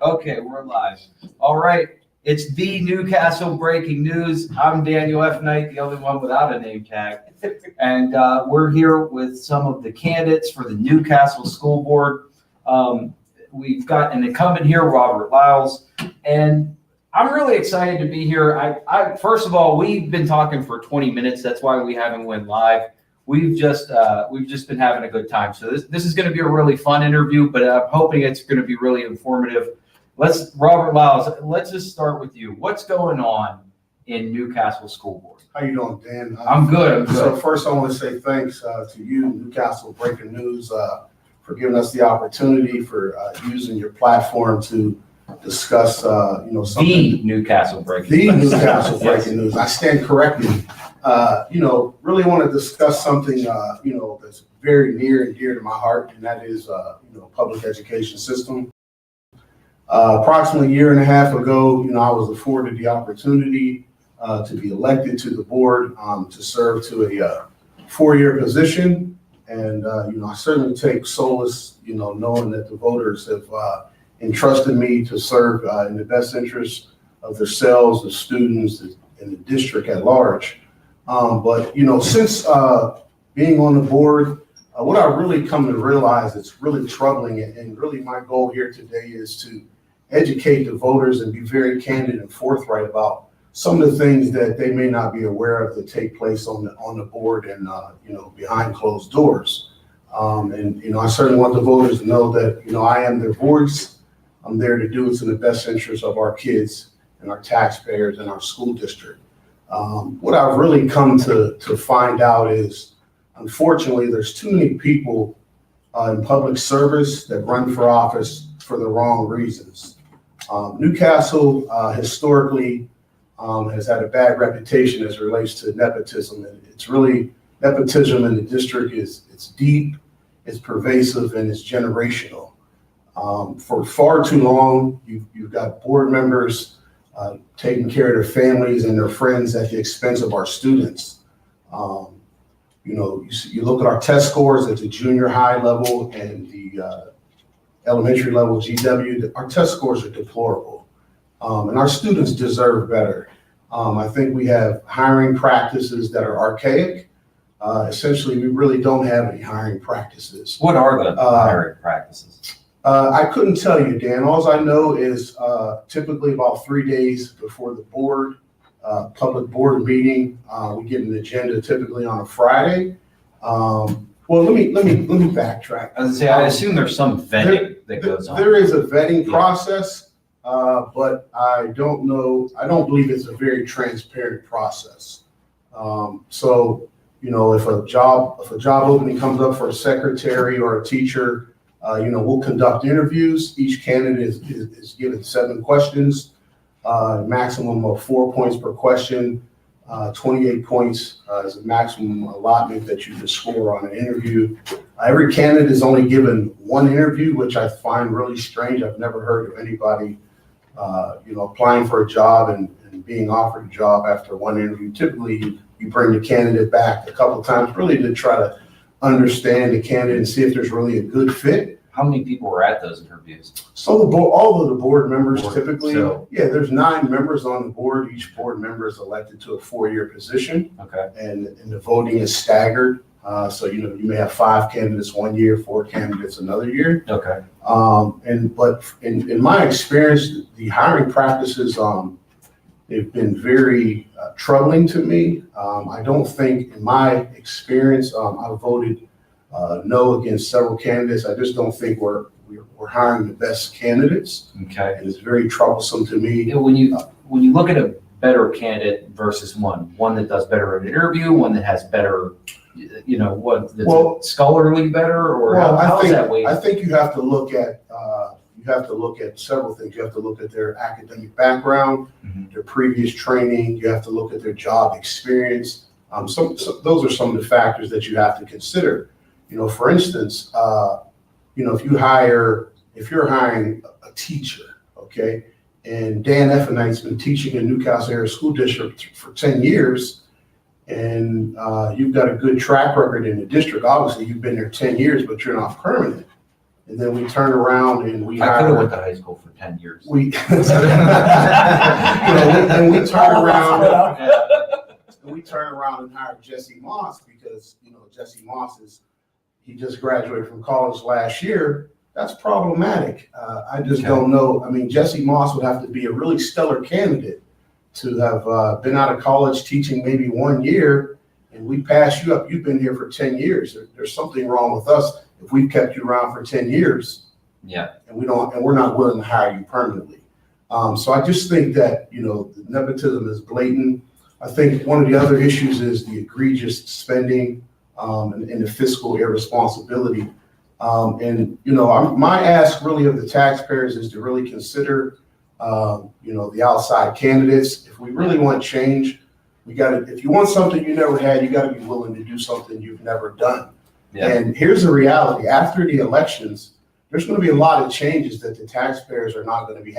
Okay, we're live. All right, it's the Newcastle breaking news. I'm Daniel F. Knight, the only one without a name tag. And we're here with some of the candidates for the Newcastle School Board. We've got an incumbent here, Robert Lyles, and I'm really excited to be here. I first of all, we've been talking for 20 minutes. That's why we haven't went live. We've just been having a good time. So this is going to be a really fun interview, but I'm hoping it's going to be really informative. Robert Lyles, let's just start with you. What's going on in Newcastle School Board? How you doing, Dan? I'm good. So first, I want to say thanks to you, Newcastle Breaking News, for giving us the opportunity for using your platform to discuss, something. The Newcastle Breaking The News. Newcastle Yes. Breaking News. I stand corrected. Really want to discuss something, that's very near and dear to my heart, and that is, public education system. Approximately a year and a half ago, I was afforded the opportunity to be elected to the board, to serve to a 4-year position. And, I certainly take solace, knowing that the voters have entrusted me to serve in the best interest of themselves, the students, and the district at large. But since being on the board, what I really come to realize it's really troubling, and really my goal here today is to educate the voters and be very candid and forthright about some of the things that they may not be aware of that take place on the board and behind closed doors. I certainly want the voters to know that I am their voice. I'm there to do what's in the best interest of our kids and our taxpayers and our school district. What I've really come to find out is, unfortunately, there's too many people in public service that run for office for the wrong reasons. Newcastle historically has had a bad reputation as it relates to nepotism. And it's really, nepotism in the district it's deep, it's pervasive, and it's generational. For far too long, you've got board members taking care of their families and their friends at the expense of our students. You look at our test scores at the junior high level and the elementary level GW, our test scores are deplorable. And our students deserve better. I think we have hiring practices that are archaic. Essentially, we really don't have any hiring practices. What are the hiring practices? I couldn't tell you, Dan. All I know is typically about 3 days before the board, public board meeting, we get an agenda typically on a Friday. Well, let me backtrack. I was gonna say, I assume there's some vetting that goes on. There is a vetting process, but I don't believe it's a very transparent process. If a job opening comes up for a secretary or a teacher, we'll conduct interviews. Each candidate is given 7 questions, maximum of 4 points per question. 28 points is a maximum allotment that you can score on an interview. Every candidate is only given 1 interview, which I find really strange. I've never heard of anybody, applying for a job and being offered a job after 1 interview. Typically, you bring the candidate back a couple of times, really to try to understand the candidate and see if there's really a good fit. How many people were at those interviews? So all of the board members typically, there's 9 members on the board. Each board member is elected to a 4-year position. Okay. And the voting is staggered. So you may have 5 candidates 1 year, 4 candidates another year. Okay. But in my experience, the hiring practices, they've been very troubling to me. I don't think, in my experience, I voted no against several candidates. I just don't think we're hiring the best candidates. Okay. And it's very troublesome to me. When you look at a better candidate versus one that does better in an interview, one that has better, scholarly better, or how is that weighted? I think you have to look at several things. You have to look at their academic background, their previous training. You have to look at their job experience. So those are some of the factors that you have to consider. For instance, if you're hiring a teacher, okay, and Dan Effenite's been teaching in Newcastle Area School District for 10 years, and you've got a good track record in the district. Obviously, you've been there 10 years, but you're not permanent. and then we turn around and we I could have hire. went to high school for 10 years. We, you know, and we turn around. And we turn around and hire Jesse Moss because, you know, Jesse Moss he just graduated from college last year. That's problematic. I just don't know. I mean, Jesse Moss would have to be a really stellar candidate to have been out of college teaching maybe 1 year, and we pass you up. You've been here for 10 years. There's something wrong with us if we've kept you around for 10 years. Yeah. And we're not willing to hire you permanently. So I just think that, you know, the nepotism is blatant. I think one of the other issues is the egregious spending and the fiscal irresponsibility. And, you know, my ask really of the taxpayers is to really consider, you know, the outside candidates. If we really want change, if you want something you never had, you got to be willing to do something you've never done. Yeah. And here's the reality. After the elections, there's going to be a lot of changes that the taxpayers are not going to be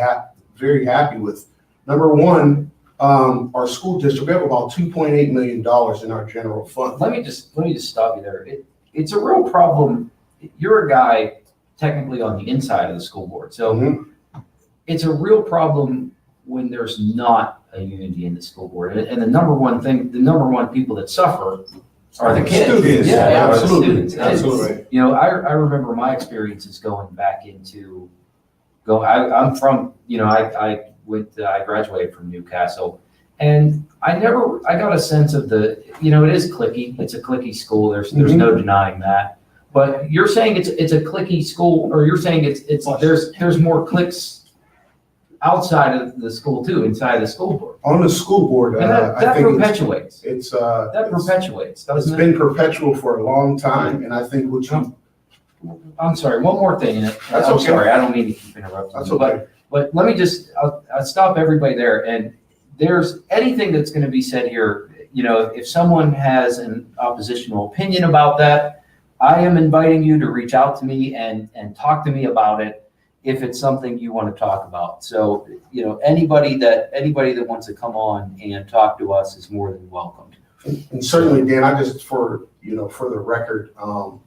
very happy with. Number one, our school district, we have about $2.8 million in our general fund. Let me just stop you there. It's a real problem. You're a guy technically on the inside of the school board. So it's a real problem when there's not a unity in the school board. And the number one people that suffer are the kids. Students. Yeah, absolutely. Absolutely. You know, I remember my experiences going back into I'm from, you know, I graduated from Newcastle, and I got a sense of you know, it is cliquey. It's a cliquey school. There's no denying that. But you're saying it's a cliquey school, or you're saying there's more cliques outside of the school too, inside of the school board. On the school board, and that perpetuates. Perpetuates. It's been perpetual for a long time, and I think I'm sorry. One more thing. That's I'm okay. sorry. I don't mean to keep interrupting. That's okay. But let me I'll stop everybody there. And there's anything that's going to be said here. You know, if someone has an oppositional opinion about that, I am inviting you to reach out to me and talk to me about it if it's something you want to talk about. So, you know, anybody that wants to come on and talk to us is more than welcome. And certainly, Dan, I just for the record, you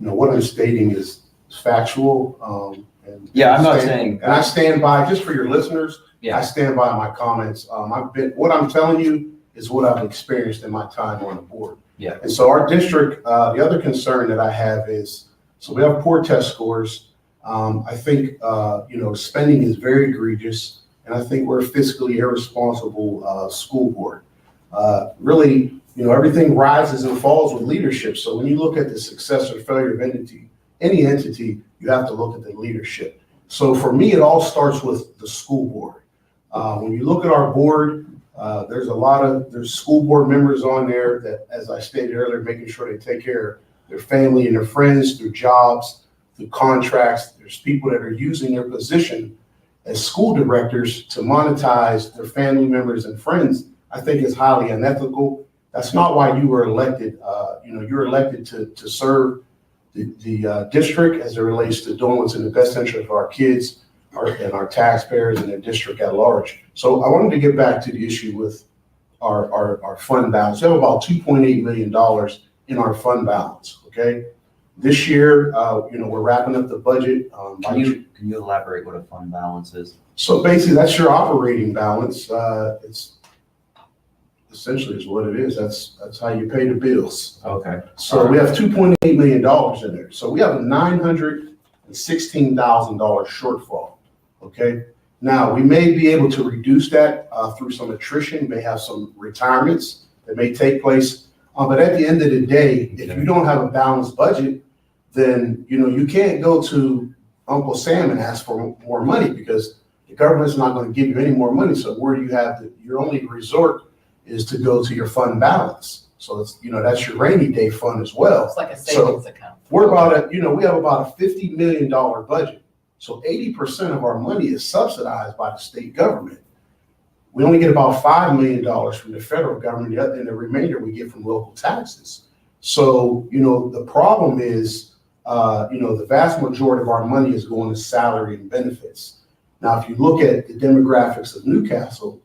know, what I'm stating is factual. I'm not saying. And I stand by, just for your listeners, Yeah. I stand by my comments. What I'm telling you is what I've experienced in my time on the board. Yeah. And so our district, the other concern that I have is, so we have poor test scores. I think, you know, spending is very egregious, and I think we're a fiscally irresponsible school board. Really, you know, everything rises and falls with leadership. So when you look at the success or failure of any entity, you have to look at the leadership. So for me, it all starts with the school board. When you look at our board, there's school board members on there that, as I stated earlier, making sure they take care of their family and their friends, their jobs, through contracts. There's people that are using their position as school directors to monetize their family members and friends. I think is highly unethical. That's not why you were elected. You know, you're elected to serve the district as it relates to doing what's in the best interest of our kids and our taxpayers and the district at large. So I wanted to get back to the issue with our fund balance. We have about $2.8 million in our fund balance. Okay. This year, you know, we're wrapping up the budget. Can you elaborate what a fund balance is? So basically, that's your operating balance. It's essentially is what it is. That's how you pay the bills. Okay. So we have $2.8 million in there. So we have a $916,000 shortfall. Okay. Now we may be able to reduce that through some attrition. May have some retirements that may take place. But at the end of the day, if you don't have a balanced budget, then you know you can't go to Uncle Sam and ask for more money because the government's not going to give you any more money. So where do you have your only resort is to go to your fund balance. So it's, you know, that's your rainy day fund as well. It's like a savings account. We're we have about a $50 million budget. So 80% of our money is subsidized by the state government. We only get about $5 million from the federal government, and the remainder we get from local taxes. So, you know, the problem is, you know, the vast majority of our money is going to salary and benefits. Now, if you look at the demographics of Newcastle,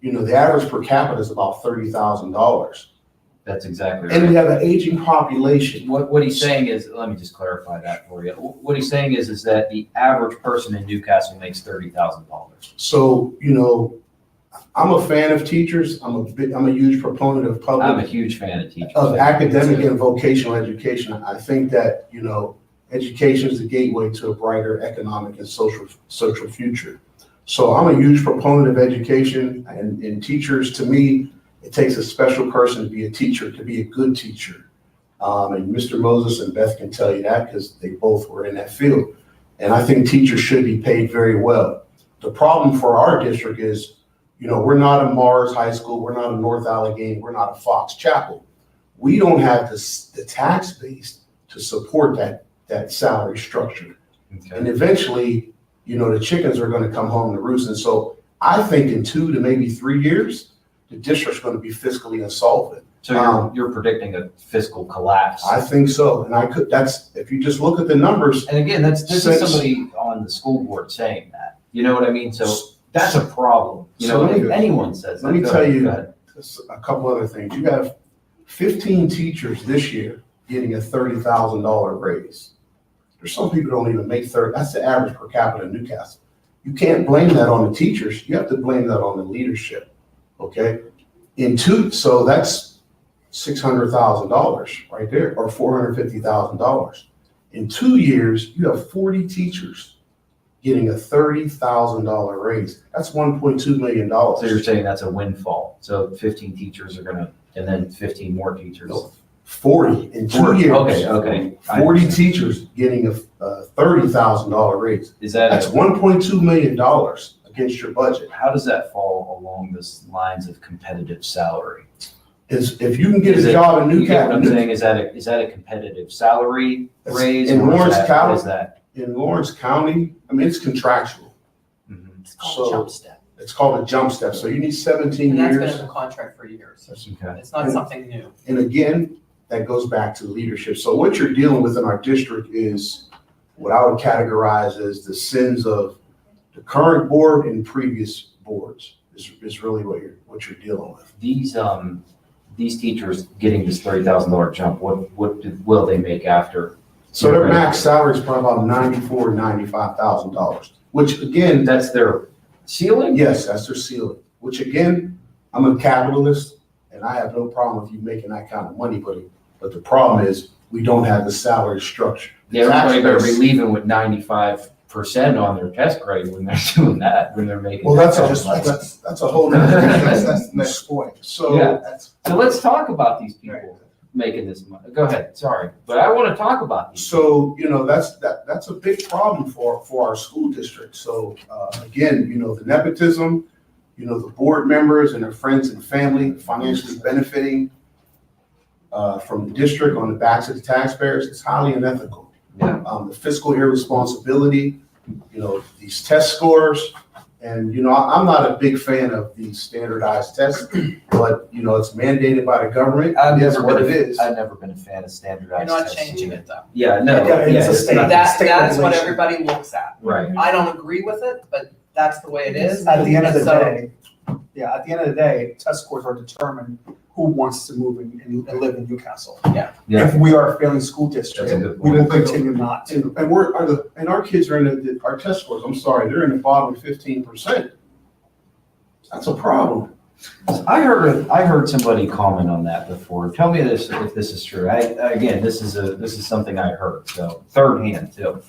you know, the average per capita is about $30,000. That's exactly And we right. have an aging population. What he's saying is, let me just clarify that for you. What he's saying is that the average person in Newcastle makes $30,000. So, I'm a fan of teachers. I'm a huge proponent of I'm a public, huge fan of teachers. of academic and vocational education. I think that, education is the gateway to a brighter economic and social future. So I'm a huge proponent of education and teachers. To me, it takes a special person to be a teacher, to be a good teacher. And Mr. Moses and Beth can tell you that because they both were in that field. And I think teachers should be paid very well. The problem for our district is, we're not a Mars High School, we're not a North Allegheny, we're not a Fox Chapel. We don't have the tax base to support that salary structure. Okay. And eventually, the chickens are going to come home to roost. And so I think in 2 to maybe 3 years, the district's going to be fiscally insolvent. So you're predicting a fiscal collapse. I think so. And if you just look at the numbers. And again, this is somebody on the school board saying that. You know what I mean? So that's a problem. If anyone says that. Let me Go tell ahead, you go ahead. a couple other things. You have 15 teachers this year getting a $30,000 raise. There's some people who don't even make 30. That's the average per capita in Newcastle. You can't blame that on the teachers. You have to blame that on the leadership. Okay? So that's $600,000 right there, or $450,000. In 2 years, you have 40 teachers getting a $30,000 raise. That's $1.2 million. So you're saying that's a windfall. So 15 teachers are gonna, and then 15 more teachers. No, 40 in 2 40, years. okay. I 40 understand. teachers getting a $30,000 raise. Is that, That's $1.2 million against your budget. how does that fall along the lines of competitive salary? If you can get Is a it- job in You get what I'm Newcastle, saying? Is that a competitive salary That's- raise? in or is Lawrence that- County- What is that? in Lawrence County, it's contractual. Mhm. It's So- called jump step. It's called a jump step. So you need 17 And that's been in years. the contract for years. Okay. It's not something new. And again, that goes back to leadership. So what you're dealing with in our district is what I would categorize as the sins of the current board and previous boards is really what you're dealing with. These teachers getting this $30,000 jump, what will they make after? So their max salary is probably about $94,000, $95,000, which again, That's their ceiling? yes, that's their ceiling, which again, I'm a capitalist and I have no problem with you making that kind of money, but the problem is we don't have the salary structure. Yeah, everybody better be Taxpayers- leaving with 95% on their test grade when they're doing that, when they're making. Well, that that's kind of money. that's a whole nother thing. That's the next point. So. Yeah. That's, So let's talk about these people making this money. Go ahead, sorry, but I want to talk about these. So, that's a big problem for our school district. So, again, the nepotism, the board members and their friends and family financially benefiting from the district on the backs of the taxpayers, it's highly unethical. Yeah. The fiscal irresponsibility, these test scores. And, I'm not a big fan of these standardized tests, but, it's mandated by the government. That's what it is. I've never been a fan of standardized You're not tests changing either. it though. Yeah, no, Yeah, it's yeah, a it's state- not- That's what regulation. everybody looks at. Right. I don't agree with it, but that's the way it is. at the end of the So- day, test scores are determined who wants to move and live in Newcastle. Yeah. Yeah. If we are a failing school That's a district, good we point. will continue not to. And our kids are our test scores, I'm sorry, they're in the bottom 15%. That's a problem. I heard somebody comment on that before. Tell me this, if this is true. Again, this is something I heard, so third hand too.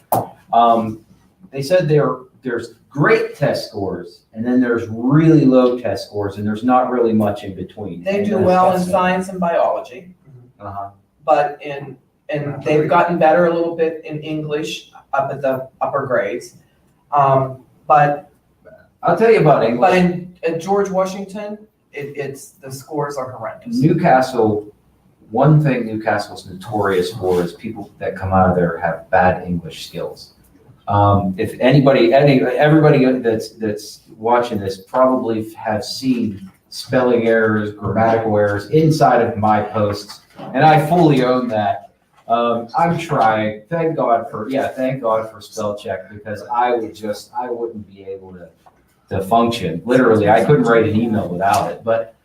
They said there's great test scores and then there's really low test scores and there's not really much in between. They do And well in that's- science and biology, Uh-huh. but and they've gotten better a little bit in English up at the upper grades. But I'll tell you about English. But at George Washington, it's, the scores are horrendous. Newcastle, one thing Newcastle's notorious for is people that come out of there have bad English skills. If everybody that's watching this probably have seen spelling errors, grammatical errors inside of my posts, and I fully own that. I'm trying. Thank God for spell check, because I wouldn't be able to function. Literally, I couldn't write an email without it. But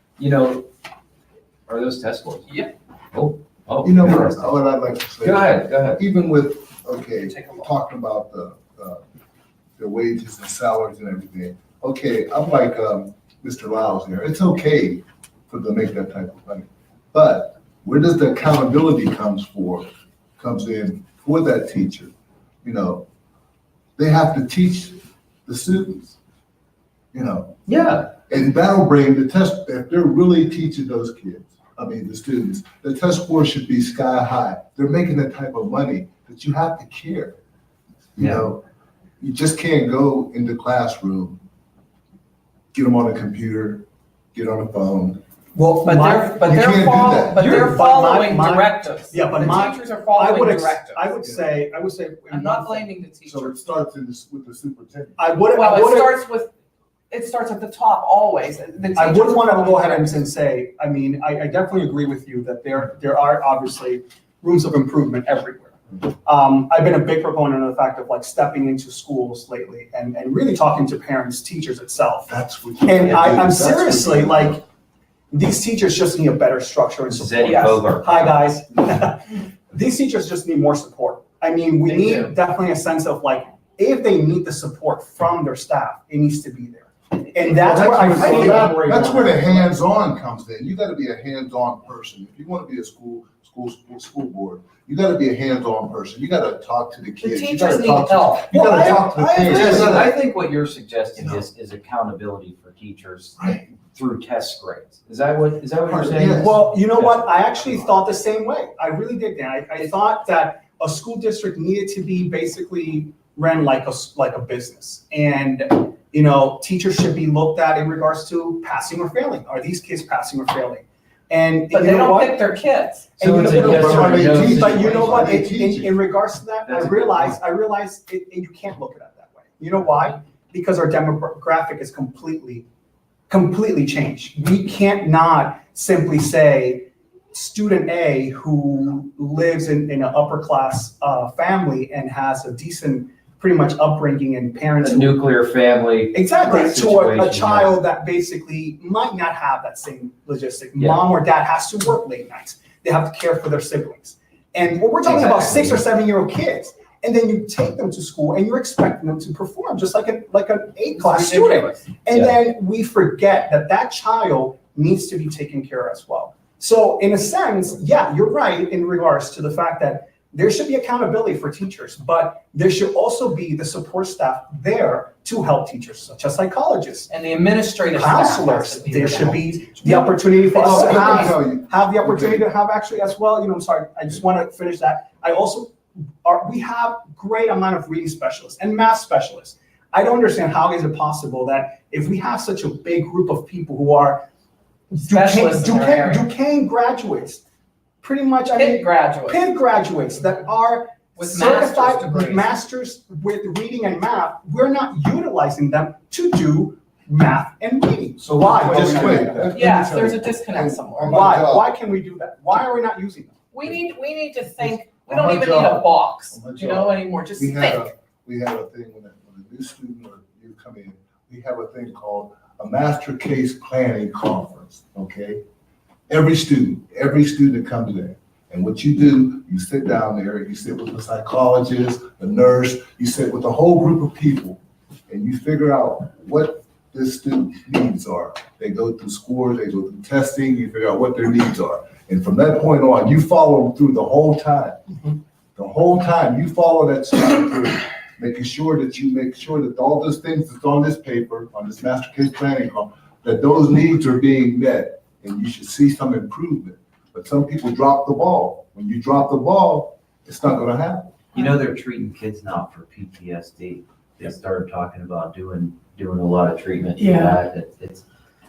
Are those test scores? Yeah. Oh, You know interesting. what I'd like to say? Go ahead. Even with, okay, Take a look. talking about the wages and salaries and everything. Okay, I'm like, Mr. Lyles here. It's okay for them to make that type of money. But where does the accountability comes in for that teacher? You know, they have to teach the students, you know, Yeah, and that'll bring the test, if they're really teaching those kids, the students, the test score should be sky high. They're making that type of money that you have to care. You Yeah. know, you just can't go in the classroom, get them on a computer, get on a phone. Well, But my, they're, but You they're can't do follow, that. but You're- they're but following my- directives. yeah, but The my- teachers are I following would, directives. I would say. I'm not blaming the So teachers. it starts with the superintendent. Well, it starts at the top always. The I teachers would want to are go ahead following and say, I mean, I definitely agree with you that there are obviously rooms of improvement everywhere. I've been a big proponent of the fact of like stepping into schools lately and really talking to parents, teachers itself. That's what. And I'm That's what seriously you- like, these teachers just need a better structure and this is support. Eddie Yes. Bogart. Hi, guys. These teachers just need more support. I mean, we They need do. definitely a sense of like, if they need the support from their staff, it needs to be there. And that's where I Well, feel. that's where the hands-on comes in. You gotta be a hands-on person. If you wanna be a school board, you gotta be a hands-on person. You gotta talk to the The kids. You teachers gotta need talk to- help. You Well, gotta talk to the I agree parents. with I think what you're suggesting You know. is accountability for teachers Right. through test grades. Is that what you're Part of- saying? yes. Well, you know what? I actually thought the same way. I really did, Dan. I thought that a school district needed to be basically ran like a business. And, you know, teachers should be looked at in regards to passing or failing. Are these kids passing or failing? And But you they know don't what? pick their kids. So And it's you a know- yes or but no they teach- But you know what, They in, teach in regards to that, That's I a good realize you can't look at it that way. You know why? Because our demographic is completely changed. We can't not simply say student A who lives in an upper class family and has a decent, pretty much upbringing and parents A who nuclear family. exactly, Right. to a Situation, child that basically might not have that same logistic. Yeah. Mom or dad has to work late nights. They have to care for their siblings. And we're talking about Exactly. 6 or 7-year-old kids. And then you take them to school and you're expecting them to perform just like an A-class It's student. ridiculous. And Yeah. then we forget that child needs to be taken care of as well. So in a sense, yeah, you're right in regards to the fact that there should be accountability for teachers, but there should also be the support staff there to help teachers, such as psychologists, And the administrative staff has counselors. to be There there to should help be teachers. the opportunity for us Well, to let me have tell you, the opportunity to have actually as well, I'm sorry, I just want to finish that. We have great amount of reading specialists and math specialists. I don't understand how is it possible that if we have such a big group of people who are Specialists in their area. Duquesne graduates, pretty much, Pitt graduates Pitt graduates that are with master's certified degrees. masters with reading and math, we're not utilizing them to do math and reading. So Why? just Why? wait. let me Yes, tell there's you. a disconnect somewhere. On my Why? job- Why can we do that? Why are we not using them? We need to think, we On don't my even need a job. box, On my you know, job. anymore, just We think. have a thing when a new student or you come in, we have a thing called a master case planning conference, okay? Every student that comes in, and what you do, you sit down there, you sit with the psychologist, the nurse, you sit with a whole group of people, and you figure out what this student's needs are. They go through scores, they go through testing, you figure out what their needs are. And from that point on, you follow them through the whole time. The whole time, you follow that student through, making sure that all those things that's on this paper, on this master case planning, that those needs are being met, and you should see some improvement. But some people drop the ball. When you drop the ball, it's not gonna happen. You know, they're treating kids now for PTSD. They started talking about doing a lot of treatment for Yeah. that.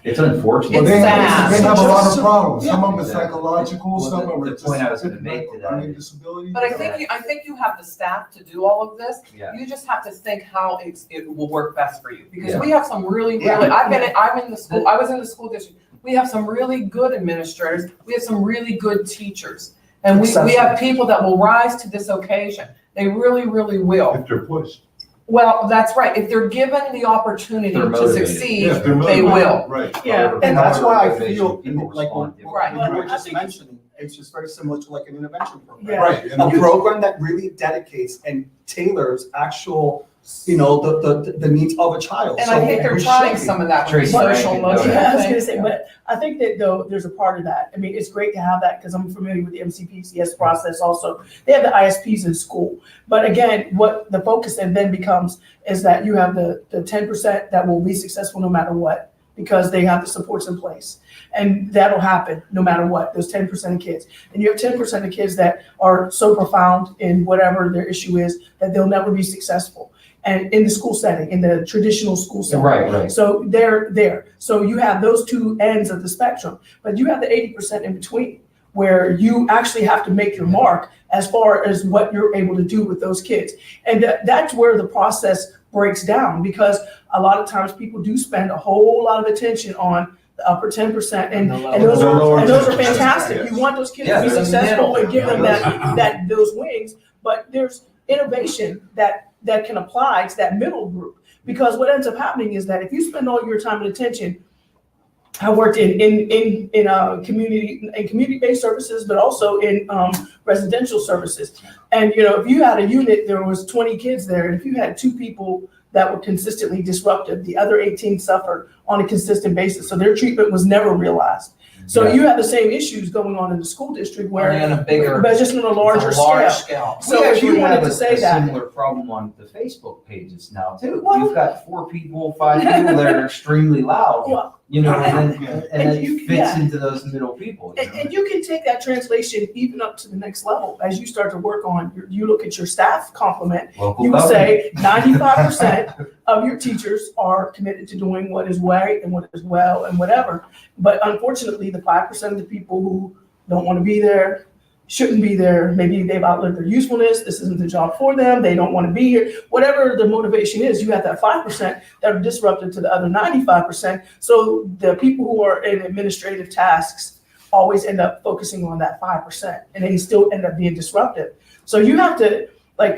It's unfortunate. It's They sad. have a lot of Just- problems. Some of them are Exactly. psychological, Well, some of them the are just. point I was gonna make to that learning is- disability. But I think you have the staff to do all of this. Yeah. You just have to think how it will work best for you. Because Yeah. we have some really, Yeah. I was in the school district. We have some really good administrators. We have some really good teachers. And we have people that will rise to this occasion. They really, really will. If they're pushed. Well, that's right. If they're given the opportunity They're to motivated. succeed, Yeah, they're they motivated. will. Right. Yeah, and that's why I Motivation, feel, people like, respond Right. what you were I just think- mentioning, it's just very similar to like an intervention program. Yeah. Right. A program that really dedicates and tailors actual, the needs of a child. And I So think they're we trying should be. some of that Tracy social Rankin, emotional Yeah, I was thing. gonna say, but I think that though, there's a part of that. I mean, it's great to have that because I'm familiar with the MCPCS process also. They have the ISPs in school. But again, what the focus then becomes is that you have the 10% that will be successful no matter what, because they have the supports in place. And that'll happen no matter what, those 10% of kids. And you have 10% of kids that are so profound in whatever their issue is that they'll never be successful. And in the school setting, in the traditional school setting. Right. So they're there. So you have those two ends of the spectrum, but you have the 80% in between where you actually have to make your mark as far as what you're able to do with those kids. And that's where the process breaks down, because a lot of times people do spend a whole lot of attention on the upper 10%, and those are fantastic. Yes. You want those kids Yeah, to be they're in the successful middle. and give them those wings, but there's innovation that can apply to that middle group. Because what ends up happening is that if you spend all your time and attention, I worked in community-based services, but also in residential services. And if you had a unit, there was 20 kids there, and if you had 2 people that were consistently disruptive, the other 18 suffered on a consistent basis. So their treatment was never realized. So Yeah. you have the same issues going on in the school district where, Only on a bigger, but just on a larger large scale. scale. So We if actually you wanted have to a say that, similar problem on the Facebook pages now too. Well- You've got 4 people, 5 people that are extremely loud, well, and and then you- it fits yeah. into those middle people. and you can take that translation even up to the next level as you start to work on you look at your staff complement. Local You would government. say 95% of your teachers are committed to doing what is right and what is well and whatever. But unfortunately, the 5% of the people who don't want to be there, shouldn't be there, maybe they've outlived their usefulness, this isn't the job for them, they don't want to be here, whatever the motivation is, you have that 5% that are disruptive to the other 95%. So the people who are in administrative tasks always end up focusing on that 5%, and they still end up being disruptive. So you have to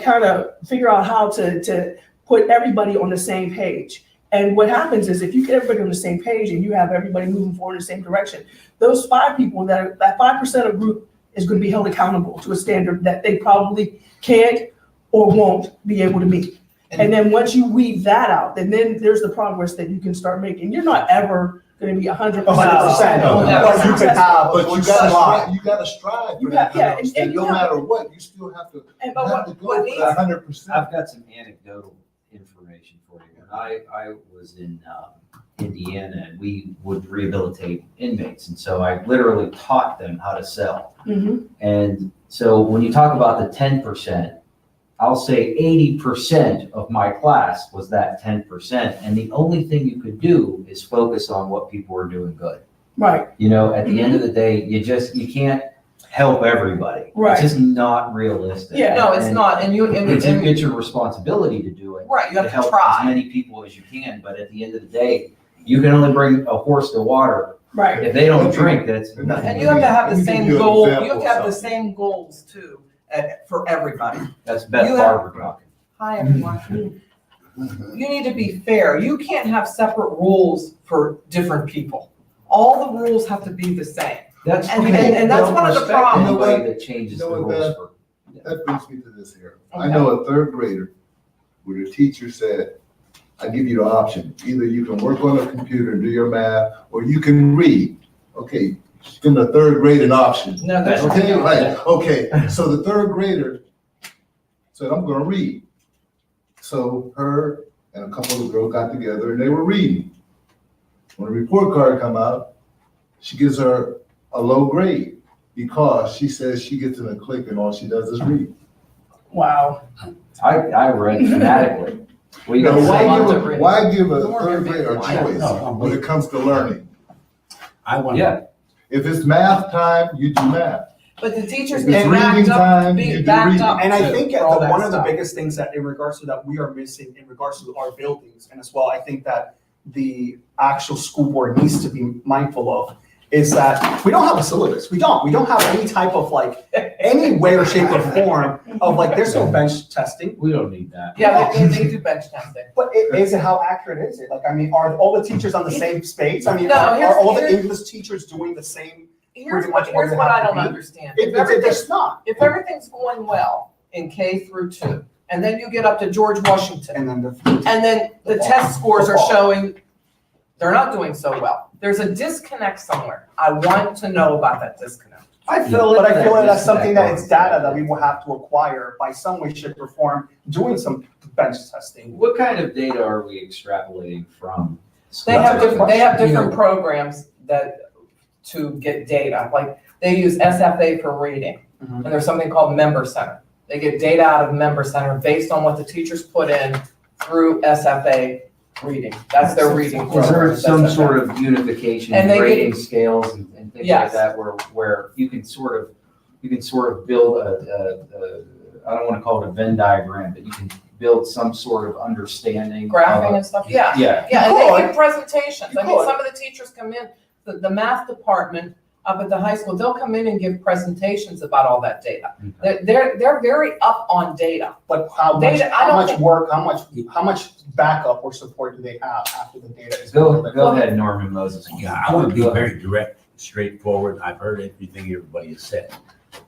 kind of figure out how to put everybody on the same page. And what happens is if you get everybody on the same page and you have everybody moving forward in the same direction, those 5 people, that 5% of group is going to be held accountable to a standard that they probably can't or won't be able to meet. And then once you weed that out, then there's the progress that you can start making. You're not ever going to be 100%. 100%. No, But you can have, But you you gotta strive. strive, you gotta strive You for that have- yeah, and 100%. No you have- matter what, you still have to, And But have to what go needs- for that 100%. I've got some anecdotal information for you. When I was in Indiana, and we would rehabilitate inmates, and so I literally taught them how to sell. Mhm. And so when you talk about the 10%, I'll say 80% of my class was that 10%. And the only thing you could do is focus on what people were doing good. Right, At the end of the day, you can't help everybody. Right. It's just not realistic. Yeah. No, it's And not, and It's your responsibility to do it. right, you have to help as try. many people as you can, but at the end of the day, you can only bring a horse to water. right. If they don't drink, that's And nothing. And you have to have the Let me give same you an goal, example you have to of have the something. same goals too, for everybody. That's Beth you have- Barber talking. Hi, everyone. You need to be fair. You can't have separate rules for different people. All the rules have to be the same. That's And that's one of the problems. The You know way what? that changes You the know what, rules Beth? for. That brings me to this here. I Okay. know a 3rd grader where the teacher said, I give you the option. Either you can work on a computer and do your math, or you can read. Okay, give them the 3rd grade an option. No, that's. Okay, right, okay. So the 3rd grader said, I'm gonna read. So her and a couple of the girls got together and they were reading. When the report card come out, she gives her a low grade because she says she gets in a clique and all she does is read. Wow. I read fanatically. We Now, got why give a Don't worry, 3rd grader a why? choice No, when it comes to learning? I want. Yeah, If it's math time, you do math. But the teachers If be it's backed reading up, time, you be do backed reading. up And I too, think for all that one of the stuff. biggest things that in regards to that we are missing in regards to our buildings, and as well, I think that the actual school board needs to be mindful of, is that we don't have a syllabus. We don't have any type of like, any way or shape or form of like, there's no bench testing. We don't need that. Yeah, they do bench testing. But is it, how accurate is it? Like, I mean, are all the teachers on the same space? I mean, No, are all the here's- English teachers doing the same? Here's Pretty what, much what here's they what have I to don't be. understand. If It's not. everything's going well in K through 2, and then you get up to George Washington, And then and then the test scores are showing they're not doing so well. There's a disconnect somewhere. I want to know about that disconnect. I But I feel like that's something that it's data that we will have to acquire by some way, shape, or form, doing some bench testing. What kind of data are we extrapolating from? They have That's a different, they have question. different programs to get data, like they use SFA for reading, Mhm. and there's something called Member Center. They get data out of Member Center based on what the teachers put in through SFA reading. That's their reading Is there program. some SFA. sort of unification, And they get- grading scales and things like Yes. that where you can sort of build I don't want to call it a Venn diagram, but you can build some sort of understanding. Graphing and stuff, yeah. Yeah. Yeah, and You they could. give presentations. I You mean, could. some of the teachers come in, the math department up at the high school, they'll come in and give presentations about all that data. They're very up on data. But how much, Data, I how don't much think- work, how much backup or support do they have after the data is? Go ahead, Norman Moses. Yeah, I want to be very direct, straightforward. I've heard everything everybody has said.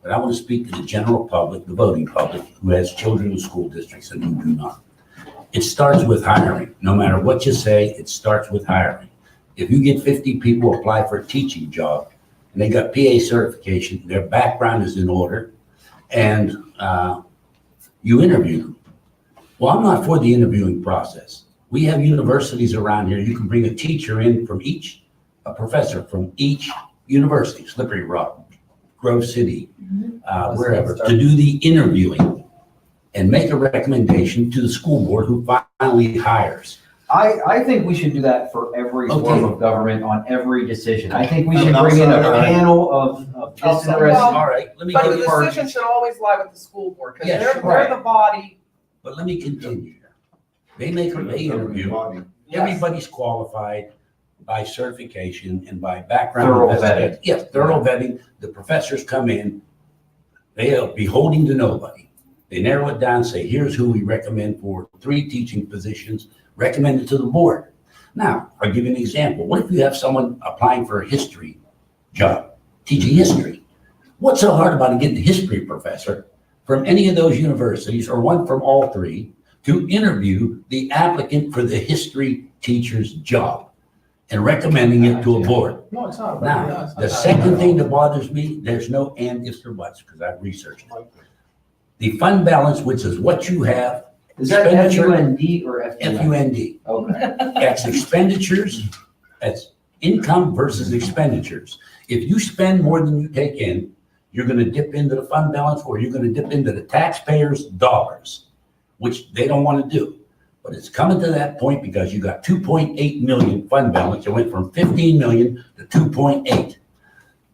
But I want to speak to the general public, the voting public, who has children in school districts and who do not. It starts with hiring. No matter what you say, it starts with hiring. If you get 50 people apply for a teaching job and they got PA certification, their background is in order, and you interview them. Well, I'm not for the interviewing process. We have universities around here. You can bring a teacher in from each, a professor from each university, Slippery Rock, Grove City, wherever, to do the interviewing and make a recommendation to the school board who finally hires. I think we should do that for every form Okay. of government on every decision. I think we I should mean, I'm bring in a sorry. panel of Outside. disinterested. All right, let me But give the you, decision should always lie with the school board, because Yes, they're right. the body. but let me continue. They make a interview. Body. Yes. Everybody's qualified by certification and by background. Thorough investigation. Yes, thorough vetting. The professors come in, they are beholden to nobody. They narrow it down, say, here's who we recommend for 3 teaching positions, recommended to the board. Now, I'll give you an example. What if you have someone applying for a history job, teaching history? What's so hard about getting a history professor from any of those universities, or one from all 3, to interview the applicant for the history teacher's job and recommending it to a board? No, it's not. Now, the second thing that bothers me, there's no and, ifs, or buts, because I've researched it. The fund balance, which is what you have, Is that expenditure- FUND or FUN? FUND. Okay. That's expenditures, that's income versus expenditures. If you spend more than you take in, you're gonna dip into the fund balance, or you're gonna dip into the taxpayers' dollars, which they don't wanna do. But it's coming to that point because you got 2.8 million fund balance. It went from 15 million to 2.8.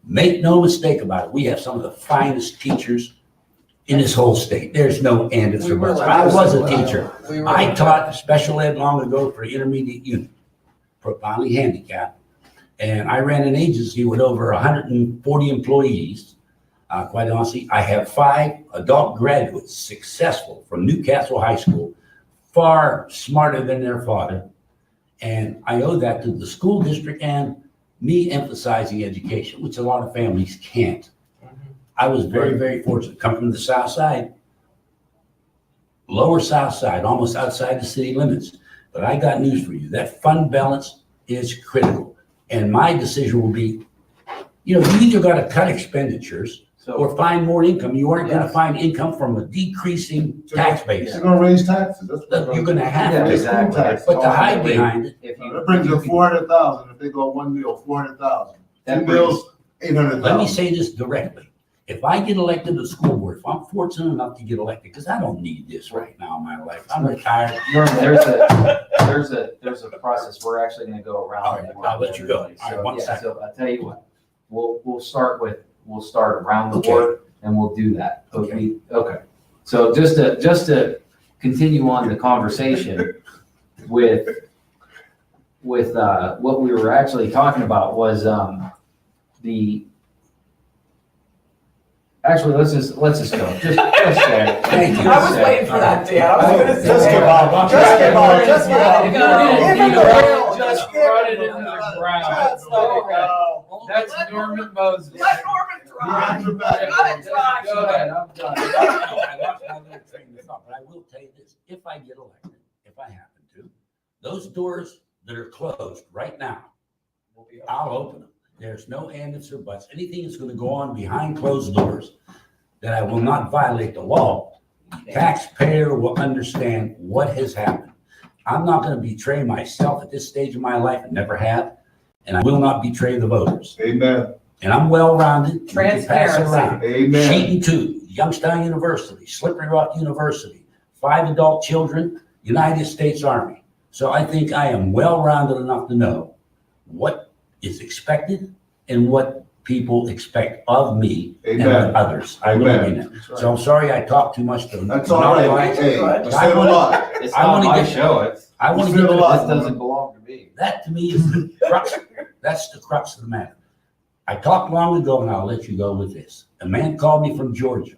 Make no mistake about it, we have some of the finest teachers in this whole state. There's no and, ifs, or buts. I was a teacher. We were- I taught special ed long ago for intermediate unit, profoundly handicapped. And I ran an agency with over 140 employees. Quite honestly, I have 5 adult graduates, successful, from Newcastle High School, far smarter than their father. And I owe that to the school district and me emphasizing education, which a lot of families can't. I was very, very fortunate, come from the south side, lower south side, almost outside the city limits. But I got news for you, that fund balance is critical. And my decision will be, you either got to cut expenditures So, or find more income. You aren't going to Yes. find income from a decreasing tax base. They're gonna raise taxes, that's what. Look, you're gonna have yeah, to. exactly. Tax. But to hide behind it, If you- That brings in 400,000, if they go 1 mil, 400,000. That 2 mills, 800,000. let me say this directly. If I get elected to the school board, if I'm fortunate enough to get elected, because I don't need this right now in my life, I'm retired. Norman, there's a process. We're actually gonna go around. All right, the board I'll let you go. with everybody. All right, So, one yeah, second. So I'll tell you what, we'll start around the Okay. board and we'll do that. Okay. Okay. So just to continue on the conversation with what we were actually talking about was, actually, let's just go. Just say it. Thank you. I was waiting for that, Dan. I was gonna say. Just give up. Just give up. Just give up. Give it Give it the the real. Just run it into the ground. Just let it go. That's Norman Moses. Let Norman You try. got your back. Let it try. Go ahead, I'm done. But I will tell you this, if I get elected, if I happen to, those doors that are closed right now, I'll open them. There's no ands or buts. Anything that's gonna go on behind closed doors that I will not violate the law, taxpayer will understand what has happened. I'm not gonna betray myself at this stage of my life, and never have, and I will not betray the voters. Amen. And I'm well-rounded. You can pass it Transparency. around. Amen. Sheehan 2, Youngstown University, Slippery Rock University, 5 adult children, United States Army. So I think I am well-rounded enough to know what is expected and what people expect of me and Amen. of others. I really Amen. mean that. So I'm sorry I talked too much to. That's all right. Hey, you But said a lot. It's I not wanna my get- show. It's, I want to You get said a to lot. this doesn't belong to me. that to me is the crux. That's the crux of the matter. I talked long ago, and I'll let you go with this. A man called me from Georgia.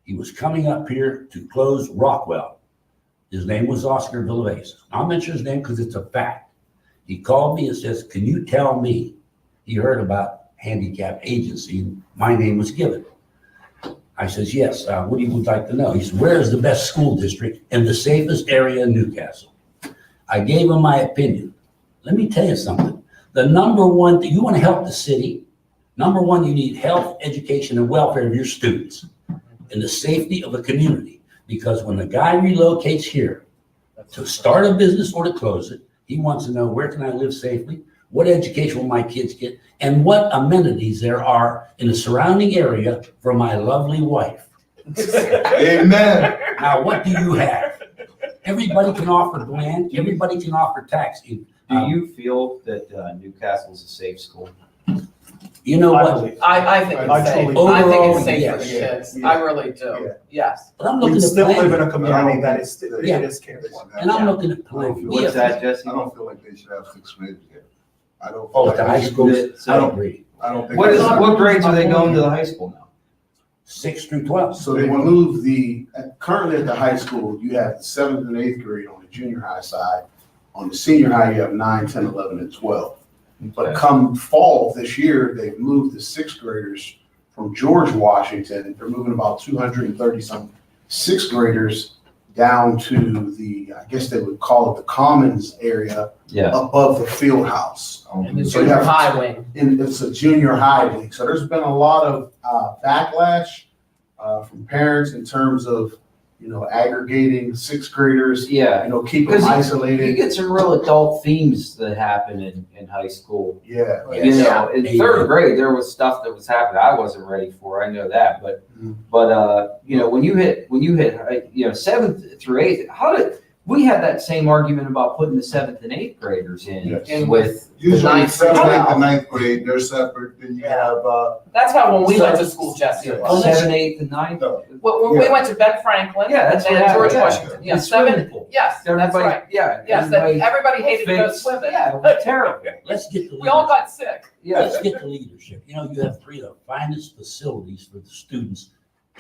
He was coming up here to close Rockwell. His name was Oscar Villavesa. I'll mention his name because it's a fact. He called me and says, "Can you tell me?" He heard about handicap agency, and my name was given. I says, "Yes, what do you would like to know?" He said, "Where is the best school district and the safest area in Newcastle?" I gave him my opinion. Let me tell you something. The number one thing, you want to help the city, number one, you need health, education, and welfare of your students and the safety of the community. Because when the guy relocates here to start a business or to close it, he wants to know, where can I live safely? What education will my kids get? And what amenities there are in the surrounding area for my lovely wife. Amen. Now, what do you have? Everybody can offer land, everybody can offer tax. Do you feel that Newcastle's a safe school? You know I what? believe. I think I it's safe. truly- I think Overall, it's safe for the yes. kids. I really do. Yes. But I'm We looking at still live in planning, a community that is, it Yeah. is cared for. and I'm looking at planning. What's that, Jesse? I don't feel like they should have 6th graders here. I don't. feel Oh, like at the they high should school, go- I So, don't agree. I don't think. what grades are they going to the high school now? 6 through 12. So they will move currently at the high school, you have the 7th and 8th grade on the junior high side. On the senior high, you have 9, 10, 11, and 12. But come fall of this year, they've moved the 6th graders from George Washington. They're moving about 230 some 6th graders down to I guess they would call it the Commons area Yeah. above the field house. And the So you junior have- high wing. And it's a junior high league. So there's been a lot of backlash from parents in terms of, aggregating 6th graders, Yeah. keep them Because You isolated. get some real adult themes that happen in high school. Yeah. You know, in Amen. 3rd grade, there was stuff that was happening I wasn't ready for. I know that, but Mhm. when you hit 7th through 8th, we had that same argument about putting the 7th and 8th graders in Yes. with Usually ninth 7th grade. and 9th grade, they're separate, then you have, That's how when we went to school, Jesse, it was. 7th, 8th, and 9th. no, When we went to Ben Franklin. Yeah, that's and what happened, George yeah. Washington. Yeah, The swimming 7, pool. yes, that's Everybody, right. yeah. Yes, that everybody hated to go fixed- swimming. Yeah, it was terrible. Let's get to We all leadership. got sick. Yeah. Let's get to leadership. You have 3 of the finest facilities for the students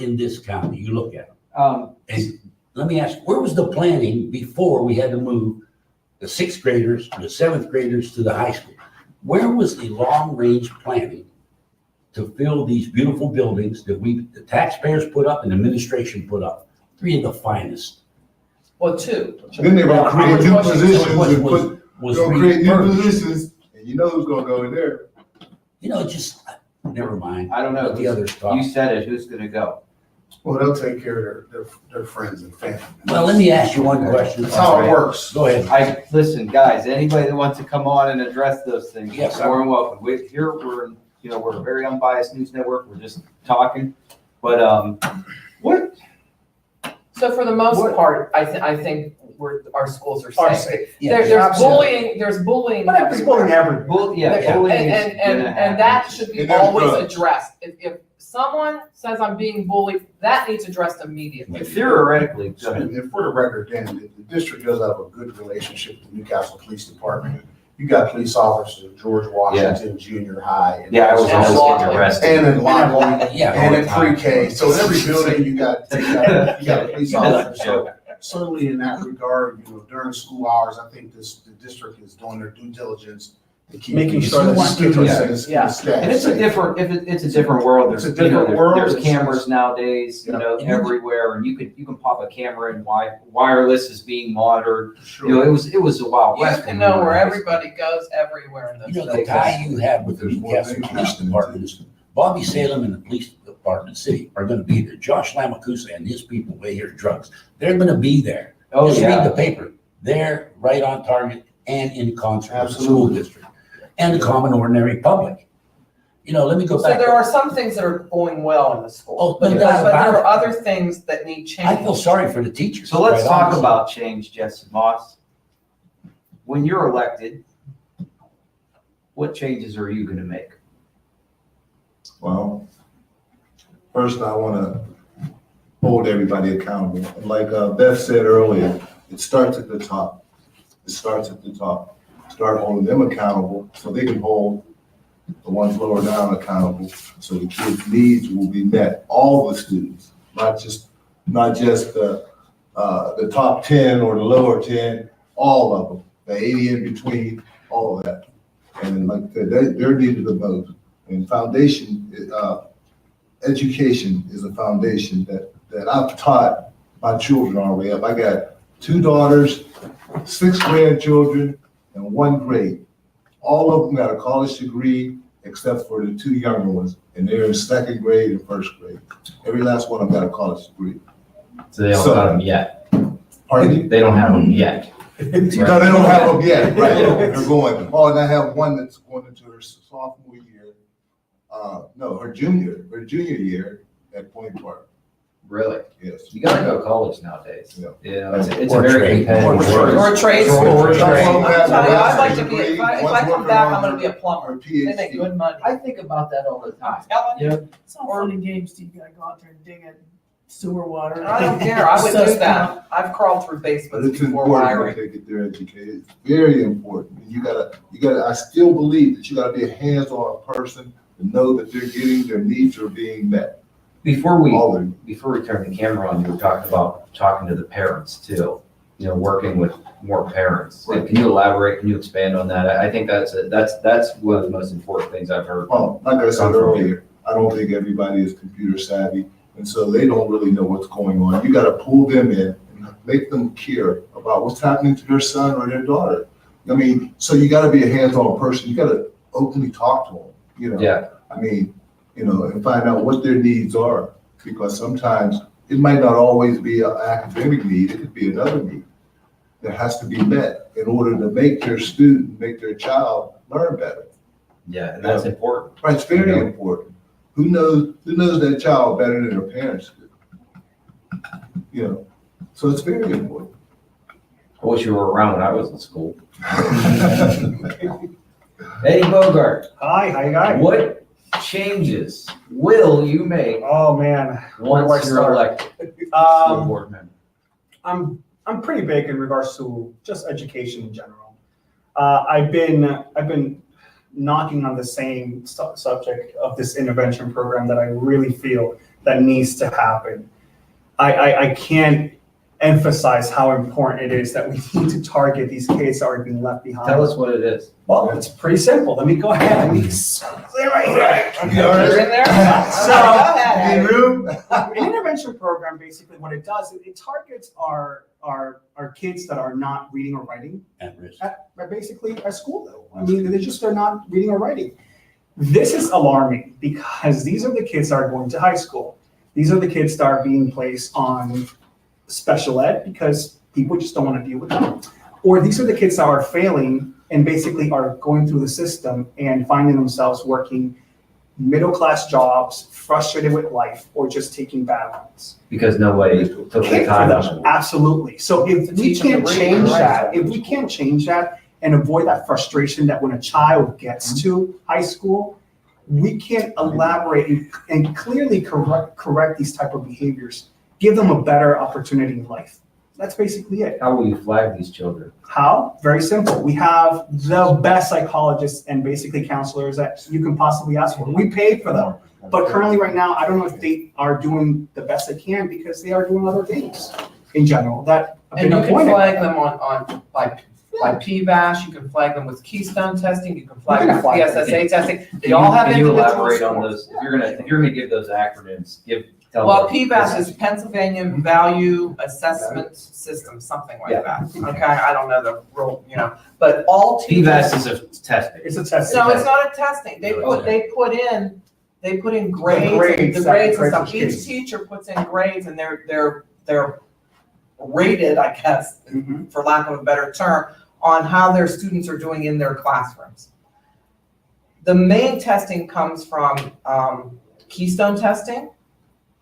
in this county. You look at them. And let me ask, where was the planning before we had to move the 6th graders, the 7th graders to the high school? Where was the long-range planning to fill these beautiful buildings that the taxpayers put up and administration put up? 3 of the finest. Well, 2. then they're gonna create new Washington positions was- and put, Was they're gonna create new refurbished. positions, and you know who's gonna go in there. Never mind. I don't know. Let the others talk. You said it, who's gonna go? Well, they'll take care of their friends and family. Well, let me ask you one question. That's how it works. Go ahead. Listen, guys, anybody that wants to come on and address those things, Yes, you're more than welcome. We're a very unbiased news network. We're just talking. But, what? So for the most What- part, I think our schools are Are safe. safe. There's absolutely. bullying But it's bullying everywhere. Yeah, bullying is And gonna happen. that should be And there's always drugs. addressed. If someone says I'm being bullied, that needs addressed immediately. Theoretically, go ahead. And for the record, Dan, the district does have a good relationship with the Newcastle Police Department. you got police officers at George Washington Junior High. and- Yeah, I was almost getting arrested. And in Lockley, Yeah. and in pre-K. So in every building, you got a police officer. So certainly in that regard, during school hours, I think the district is doing their due diligence to keep. Making sure that students students- and yeah. staff And it's a safe. different, it's a different world. It's a There's, different world. There's It's cameras just- nowadays, Yeah. everywhere, and you can pop a camera and wireless is being monitored. Sure. It was a wild You west. can know where everybody goes everywhere in You those know, the days. guy you have with the There's more Newcastle things Police happening. Department is Bobby Salem and the Police Department City are gonna be there. Josh Lamakusa and his people way here drugs. They're gonna be there. Oh, Just read yeah. the paper. They're right on target and in concert with the school Absolutely. district and the common ordinary public. Let me go So back. there are some things that are going well in the Oh, school, no but doubt there about are it. other things that need change. I feel sorry for the teachers. So let's quite talk honestly. about change, Jesse Moss. When you're elected, what changes are you gonna make? Well, first I want to hold everybody accountable. And like Beth said earlier, it starts at the top. It starts at the top. Start holding them accountable so they can hold the ones lower down accountable. So the kids' needs will be met. All the students, not just the top 10 or the lower 10, all of them, the 80 in between, all of that. And like I said, they're needed the most. And foundation, education is a foundation that I've taught my children all the way up. I got 2 daughters, 6 grandchildren, and 1 grade. All of them got a college degree except for the 2 younger ones, and they're in 2nd grade and 1st grade. Every last one of them got a college degree. So they don't So- have them yet. Pardon me? They don't have them yet. No, they don't have them yet, right? They're going. Oh, and I have one that's going into her sophomore year. No, her junior year at Point Park. Really? Yes. You gotta go to college nowadays. Yeah. It's a Or very trade. competitive Or world. Or a trade Or school. a trade. I'm telling you, I'd like to be, Degree, if I one's come working back, on I'm gonna her- be a plumber. Her They make PhD. good money. I think about that all the time. I'm telling you. You know, It's all fun and games till you gotta go out there and dig at sewer water. I don't care, I would do Suss that. I've crawled through But basements it's before important wiring. that they get their education. It's very important. And you gotta, I still believe that you gotta be a hands-on person to know that they're getting, their needs are being met. Before we All of them. turn the camera on, you were talking about talking to the parents too, working with more parents. Right. Can you elaborate, can you expand on that? I think that's one of the most important things I've heard. Well, like I said earlier, I don't think everybody is computer savvy, and so they don't really know what's going on. You gotta pull them in and make them care about what's happening to their son or their daughter. I mean, so you gotta be a hands-on person. You gotta openly talk to them, Yeah, I mean, and find out what their needs are, because sometimes it might not always be an academic need, it could be another need that has to be met in order to make their student, make their child learn better. yeah, and that's important. Right, it's very important. Who knows that child better than their parents do? So it's very important. I wish you were around when I was in school. Eddie Bogart, Hi, how you guys? what changes will you make Oh, man. Where do I once you're start? elected school Um, board member? I'm pretty big in regards to just education in general. I've been knocking on the same subject of this intervention program that I really feel that needs to happen. I can't emphasize how important it is that we need to target these kids that are being left behind. Tell us what it is. Well, it's pretty simple. Let me go ahead. Let me say right here. You're in there? So, Go ahead. Any room? An intervention program, basically what it does, it targets our kids that are not reading or writing At risk. at basically at school level. I mean, they're not reading or writing. This is alarming because these are the kids that are going to high school. These are the kids that are being placed on special ed because people just don't want to deal with them. Or these are the kids that are failing and basically are going through the system and finding themselves working middle-class jobs, frustrated with life, or just taking bad ones. Because nobody took the Care for time. them, absolutely. So if we teach them can't to read change and write. that, if we can't change that and avoid that frustration that when a child gets to high school, we can't elaborate and clearly correct these type of behaviors, give them a better opportunity in life. That's basically it. How will you flag these children? How? Very simple. We have the best psychologists and basically counselors that you can possibly ask for. We pay for them. But currently, right now, I don't know if they are doing the best they can because they are doing other things in general that have And been you can appointed. flag them on by PVAS, you can flag them with Keystone testing, you can flag You them can with flag them. PSSA testing. They all have Can you individual elaborate on scores. those? If you're gonna give those acronyms, tell Well, them. PVAS is Pennsylvania Value Assessment System, something like that. Okay, I don't know the real, but all teachers. PVAS is a testing. It's a test. No, it's not a testing. They put in grades, the grades and stuff. Each grades. teacher puts in grades and they're rated, I guess, Mhm. for lack of a better term, on how their students are doing in their classrooms. The main testing comes from Keystone testing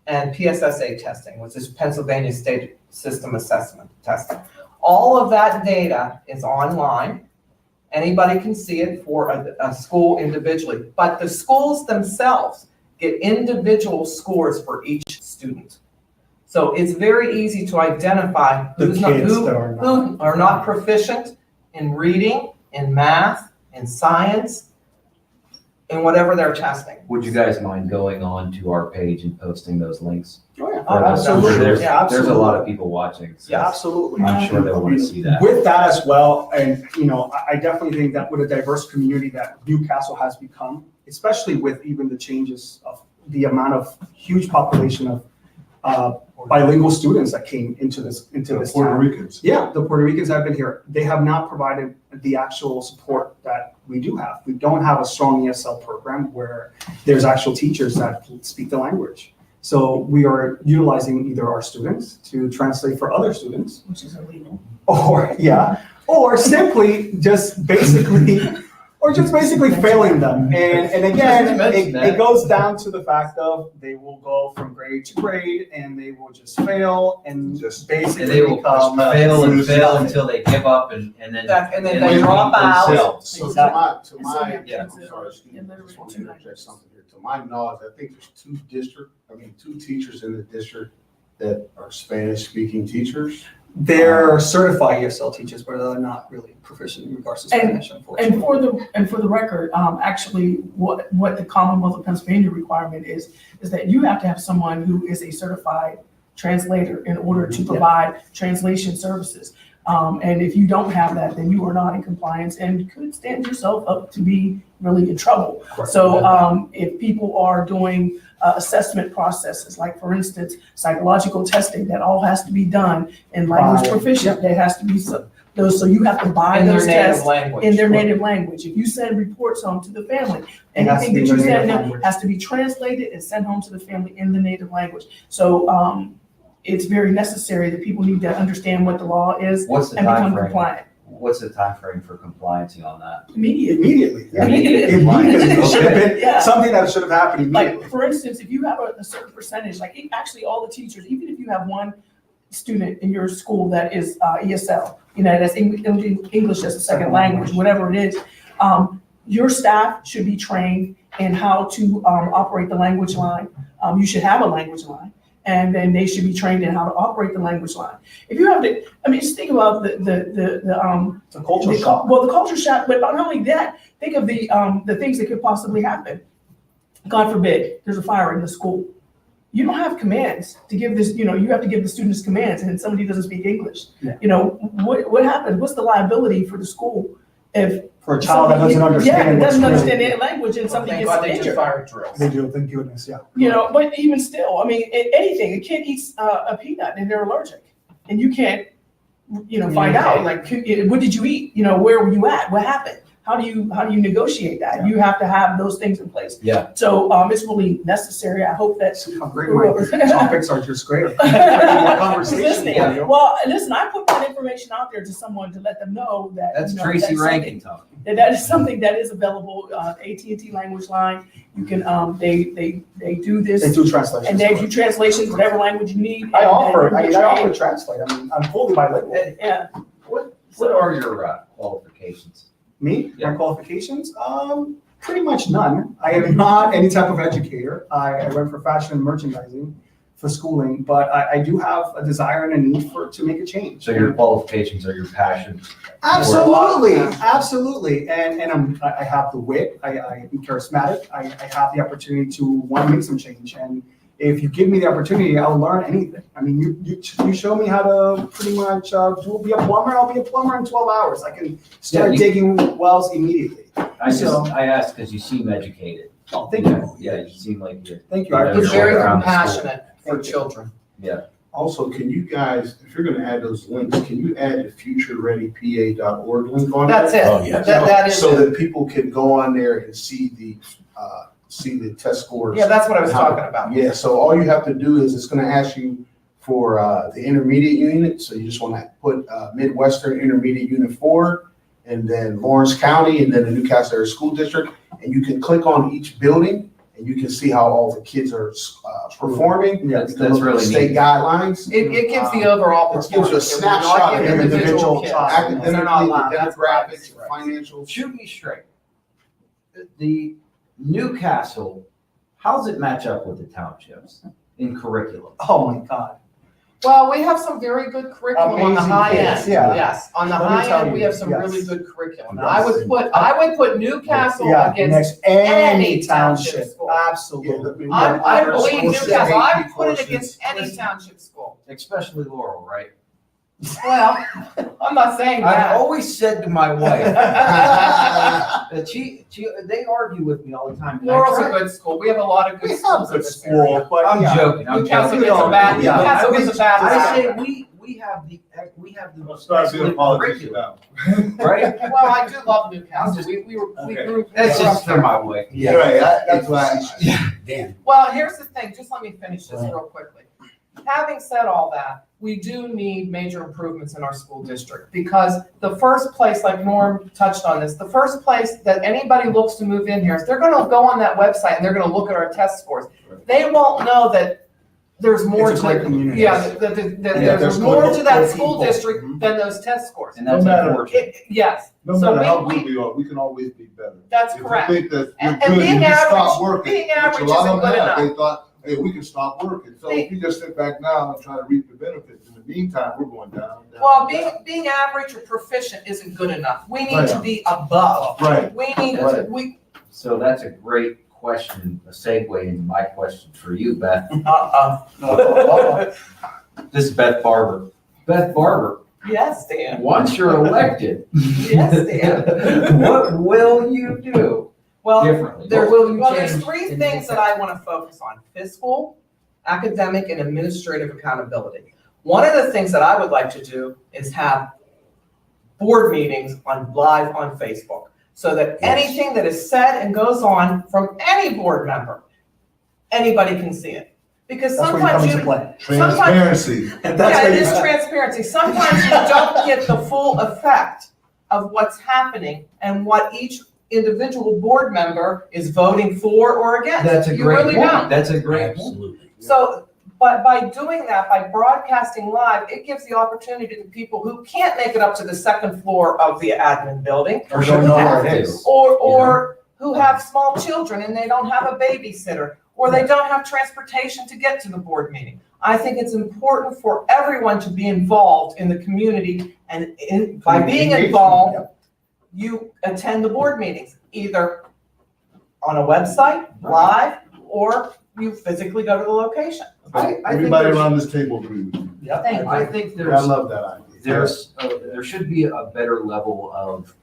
and PSSA testing, which is Pennsylvania State System Assessment testing. All of that data is online. Anybody can see it for a school individually, but the schools themselves get individual scores for each student. So it's very easy to identify The who's not, kids that are not. who are not proficient in reading, in math, in science, in whatever they're testing. Would you guys mind going on to our page and posting those links? Oh, yeah. For those? I'm sure Absolutely. There's Yeah, a lot of people watching, so Yeah, absolutely. I'm sure they'll want to see that. With that as well, and I definitely think that with a diverse community that Newcastle has become, especially with even the changes of the amount of huge population of bilingual students that came into this Puerto town. Ricans. Yeah, the Puerto Ricans have been here. They have not provided the actual support that we do have. We don't have a strong ESL program where there's actual teachers that speak the language. So we are utilizing either our students to translate for other students, Which is illegal. or simply just basically failing them. And again, it goes down to the fact of they will go from grade to grade and they will just fail and just And basically they will become. fail and fail until they give up and then. And then they drop out. themselves. So Exactly. to my, Yeah. I'm sorry, excuse me, And I they're just want to two interject languages. something here. To my knowledge, I think there's two teachers in the district that are Spanish-speaking teachers. They're certified ESL teachers, but they're not really proficient in regards to Spanish, unfortunately. And for the record, actually, what the Commonwealth of Pennsylvania requirement is that you have to have someone who is a certified translator in order to provide translation services. And if you don't have that, then you are not in compliance and could stand yourself up to be really in trouble. So if people are doing assessment processes, like for instance, psychological testing, that all has to be done in language proficient, there has to be those, so you have to buy In their those native tests language. in their native language. If you send reports home to the family, It has to anything be that in you their send native them language. has to be translated and sent home to the family in the native language. So it's very necessary that people need to understand what the law is What's the and become timeframe? compliant What's the timeframe for compliancy on that? immediately. Immediately. Yeah. Immediately. Immediately. It should have been Yeah. something that should have happened immediately. Like, for instance, if you have a certain percentage, like actually all the teachers, even if you have one student in your school that is ESL, that's English as a second language, whatever it is, your staff should be trained in how to operate the language line. You should have a language line. And then they should be trained in how to operate the language line. If you have to, just think about The culture shock. well, the culture shock, but not only that, think of the things that could possibly happen. God forbid, there's a fire in the school. You don't have commands to give this, you have to give the students commands and somebody doesn't speak English. Yeah. What happens? What's the liability for the school if For a child that doesn't understand. Yeah, what's doesn't really- understand their language and somebody Thank gets God they do injured. fire drills. They do, thank goodness, yeah. But even still, anything, a kid eats a peanut and they're allergic and you can't, find out, like, what did you eat? Where were you at? What happened? How do you negotiate that? You have to have those things in place. Yeah. So, it's really necessary. I hope that. See how great my topics are just great. Conversation. Listening. Yeah, yeah. Well, listen, I put that information out there to someone to let them know that. That's you know, Tracy that's Rankin talking. that is something that is available, AT&T language line. You can, they do this. They do translations. And they do translations, whatever language you need. I and offer then to translate. I'm fully bilingual. Yeah. What are your qualifications? Me, Yeah. my qualifications, pretty much none. I am not any type of educator. I went for fashion and merchandising for schooling, but I do have a desire and a need to make a change. So your qualifications are your passion. Absolutely, absolutely. And I have the wit, I'm charismatic, I have the opportunity to want to make some change. And if you give me the opportunity, I'll learn anything. I mean, you show me how to pretty much be a plumber, I'll be a plumber in 12 hours. I can start digging wells immediately. I asked because you seem educated. Oh, thank you. Yeah, you seem like you're. Thank you. I Yeah, He's appreciate very it. around the school. compassionate for children. Also, can you guys, if you're gonna add those links, can you add the futurereadypa.org link on That's there? it. Oh, yes. That is So it. that people can go on there and see the test scores. Yeah, that's what I was talking about. Yeah, so all you have to do is it's gonna ask you for the intermediate unit, so you just wanna put Midwestern Intermediate Unit 4, and then Lawrence County, and then the Newcastle Area School District, and you can click on each building, and you can see how all the kids are performing. Yeah, You can that's look at really state neat. guidelines. It gives the overall It gives you a performance. It will not snapshot give of individual kids. child. They're not Academically, allowed. the That's right. demographics, financials. Shoot me straight. The Newcastle, how does it match up with the townships in curriculum? Oh, my God. Well, we have some very good curriculum on the Amazing high kids, end. yeah. Yes, on the Let me high tell end, we you, have some yes. really good curriculum. Yes. I would put Newcastle Yeah, against next any any township township, school. absolutely. I believe Schools, Newcastle, I would AP put it courses. against any township school. Especially Laurel, right? Well, I'm not saying I've that. always said to my wife, that they argue with me all the time. and I Laurel's a try- good school. We have a lot of good We have schools in good this area. school, but I'm yeah. joking, I'm Newcastle joking. gets a bad, Yeah. Newcastle gets a bad I say rap. we have the Let's start being excellent politicians curriculum, now. right? Well, I do love Newcastle. We grew. That's just for my way. Yeah. Right, that's why. Dan, Well, here's the thing, just let me finish this real quickly. Having said all that, we do need major improvements in our school district, because the first place, like Norm touched on this, the first place that anybody looks to move in here is they're gonna go on that website and they're gonna look at our test scores. They won't know that there's more It's a great to, community. yeah, that there's there's more to good that people. school district than those test scores. And that's No matter- unfortunate. Yes, No So matter how we- good we are, we can always be better. that's If you correct. think that you're And good, being you just stop average- working. being Which a average lot of isn't them good have. enough. They thought, hey, we can stop working. So if we just sit back now and try to reap the benefits, in the meantime, we're going down. Well, being average or proficient isn't good enough. We need to be above. Right. We need to, Right. we, So that's a great question, a segue into my question for you, Beth. This is Beth Barber. Beth Barber, yes, Dan. once you're elected, Yes, Dan. what will you do Well, differently? there's, What will you well, there's change three in things that I want to focus on: fiscal, academic, and administrative accountability. One of the things that I would like to do is have board meetings live on Facebook, so that anything that is said and goes on from any board member, anybody can see it. Because That's where you come sometimes into play. Transparency. And that's Yeah, where it you- is transparency. Sometimes you don't get the full effect of what's happening and what each individual board member is voting for or against. That's a You great really point. don't. That's a great point. absolutely. So, but by doing that, by broadcasting live, it gives the opportunity to people who can't make it up to the second floor of the admin building, Or don't know where it is. or who have small children and they don't have a babysitter, or they don't have transportation to get to the board meeting. I think it's important for everyone to be involved in the community, and by being involved, you attend the board meetings, either on a website, live, or you physically go to the location. I think Everybody there's- around this table agree with you. Thank I you. think I there's, love that idea. there should be a better level of,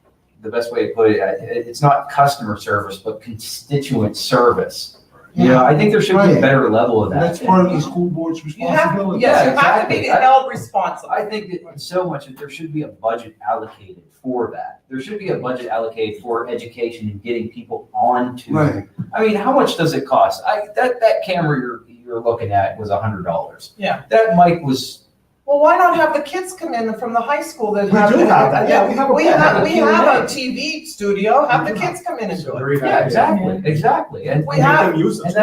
the best way to put it, it's not customer service, but constituent service. You know, I think there should be a Right. better level of And that. that's part of the school board's You have, responsibility. yes, you have to exactly. be held responsible. I think that so much, that there should be a budget allocated for that. There should be a budget allocated for education and getting people onto. Right. I mean, how much does it cost? That camera you're looking at was $100. Yeah. That mic was Well, why not have the kids come in from the high school that We have? do have that, yeah, we have a- We have a TV studio, have the kids come in and do it. Yeah, exactly, and. We have- use And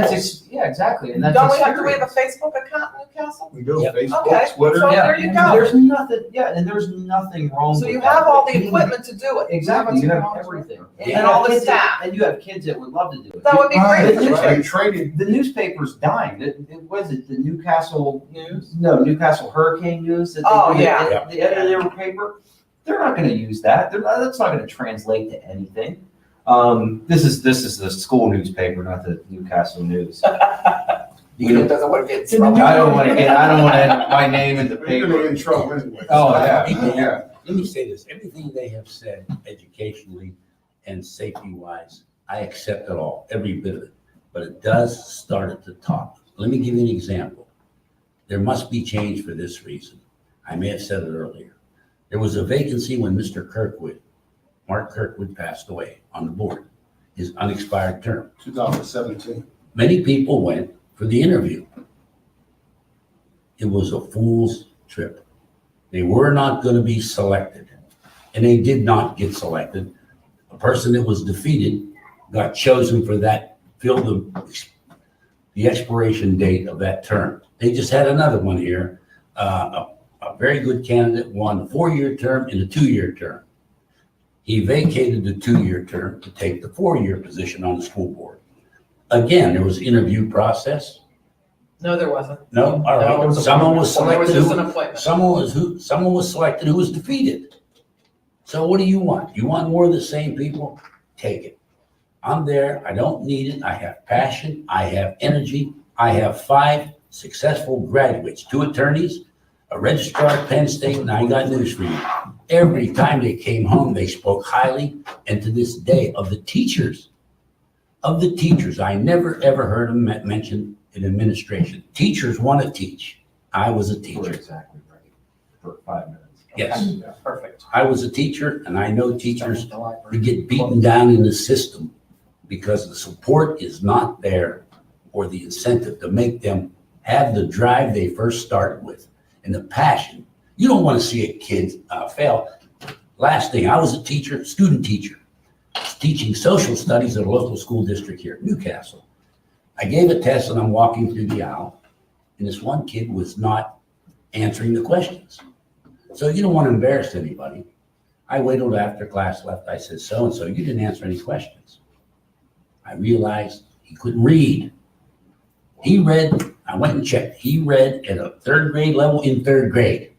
yeah, exactly, and that's. Don't we have to have a experience. Facebook account in Newcastle? We do Yep. Facebook, Okay, Twitter. so Yeah, there you go. There's nothing, yeah, and there's nothing wrong with So you that. have all the equipment to do it. Exactly, you have technology. everything. And all the kids that- staff. And you have kids that would love to do it. That would be Right, great. right, training. The newspaper's dying. It was it the Newcastle News? No, Newcastle Hurricane News that they Oh, do, yeah. the editor paper. They're not going to use that. That's not going to translate to anything. This is the school newspaper, not the Newcastle News. Doesn't want to get in I trouble. don't want to have my name in the You're gonna get paper. in trouble anyway. Oh yeah, People- yeah. Let me say this, everything they have said educationally and safety-wise, I accept it all, every bit of it. But it does start at the top. Let me give you an example. There must be change for this reason. I may have said it earlier. There was a vacancy when Mr. Kirkwood, Mark Kirkwood, passed away on the board, his unexpired term. 2017. Many people went for the interview. It was a fool's trip. They were not going to be selected, and they did not get selected. A person that was defeated got chosen for that, filled the expiration date of that term. They just had another one here. A very good candidate won a 4-year term and a 2-year term. He vacated the 2-year term to take the 4-year position on the school board. Again, there was interview process. No, there wasn't. No, all No, right. Someone was There was selected. just who- an appointment. Someone was selected who was defeated. So what do you want? You want more of the same people? Take it. I'm there. I don't need it. I have passion. I have energy. I have 5 successful graduates, 2 attorneys, a registrar at Penn State, and I got news for you. Every time they came home, they spoke highly, and to this day, of the teachers. Of the teachers, I never, ever heard them mention in administration. Teachers want to teach. I was a You're teacher. exactly right. For 5 minutes. Yes, Perfect. I was a teacher, and I know teachers who get beaten down in the system because the support is not there or the incentive to make them have the drive they first started with and the passion. You don't want to see a kid fail. Last thing, I was a teacher, student teacher, teaching social studies at a local school district here, Newcastle. I gave a test and I'm walking through the aisle, and this one kid was not answering the questions. So you don't want to embarrass anybody. I waited after class left. I said, so-and-so, you didn't answer any questions. I realized he couldn't read. He read, I went and checked, he read at a 3rd grade level in 3rd grade.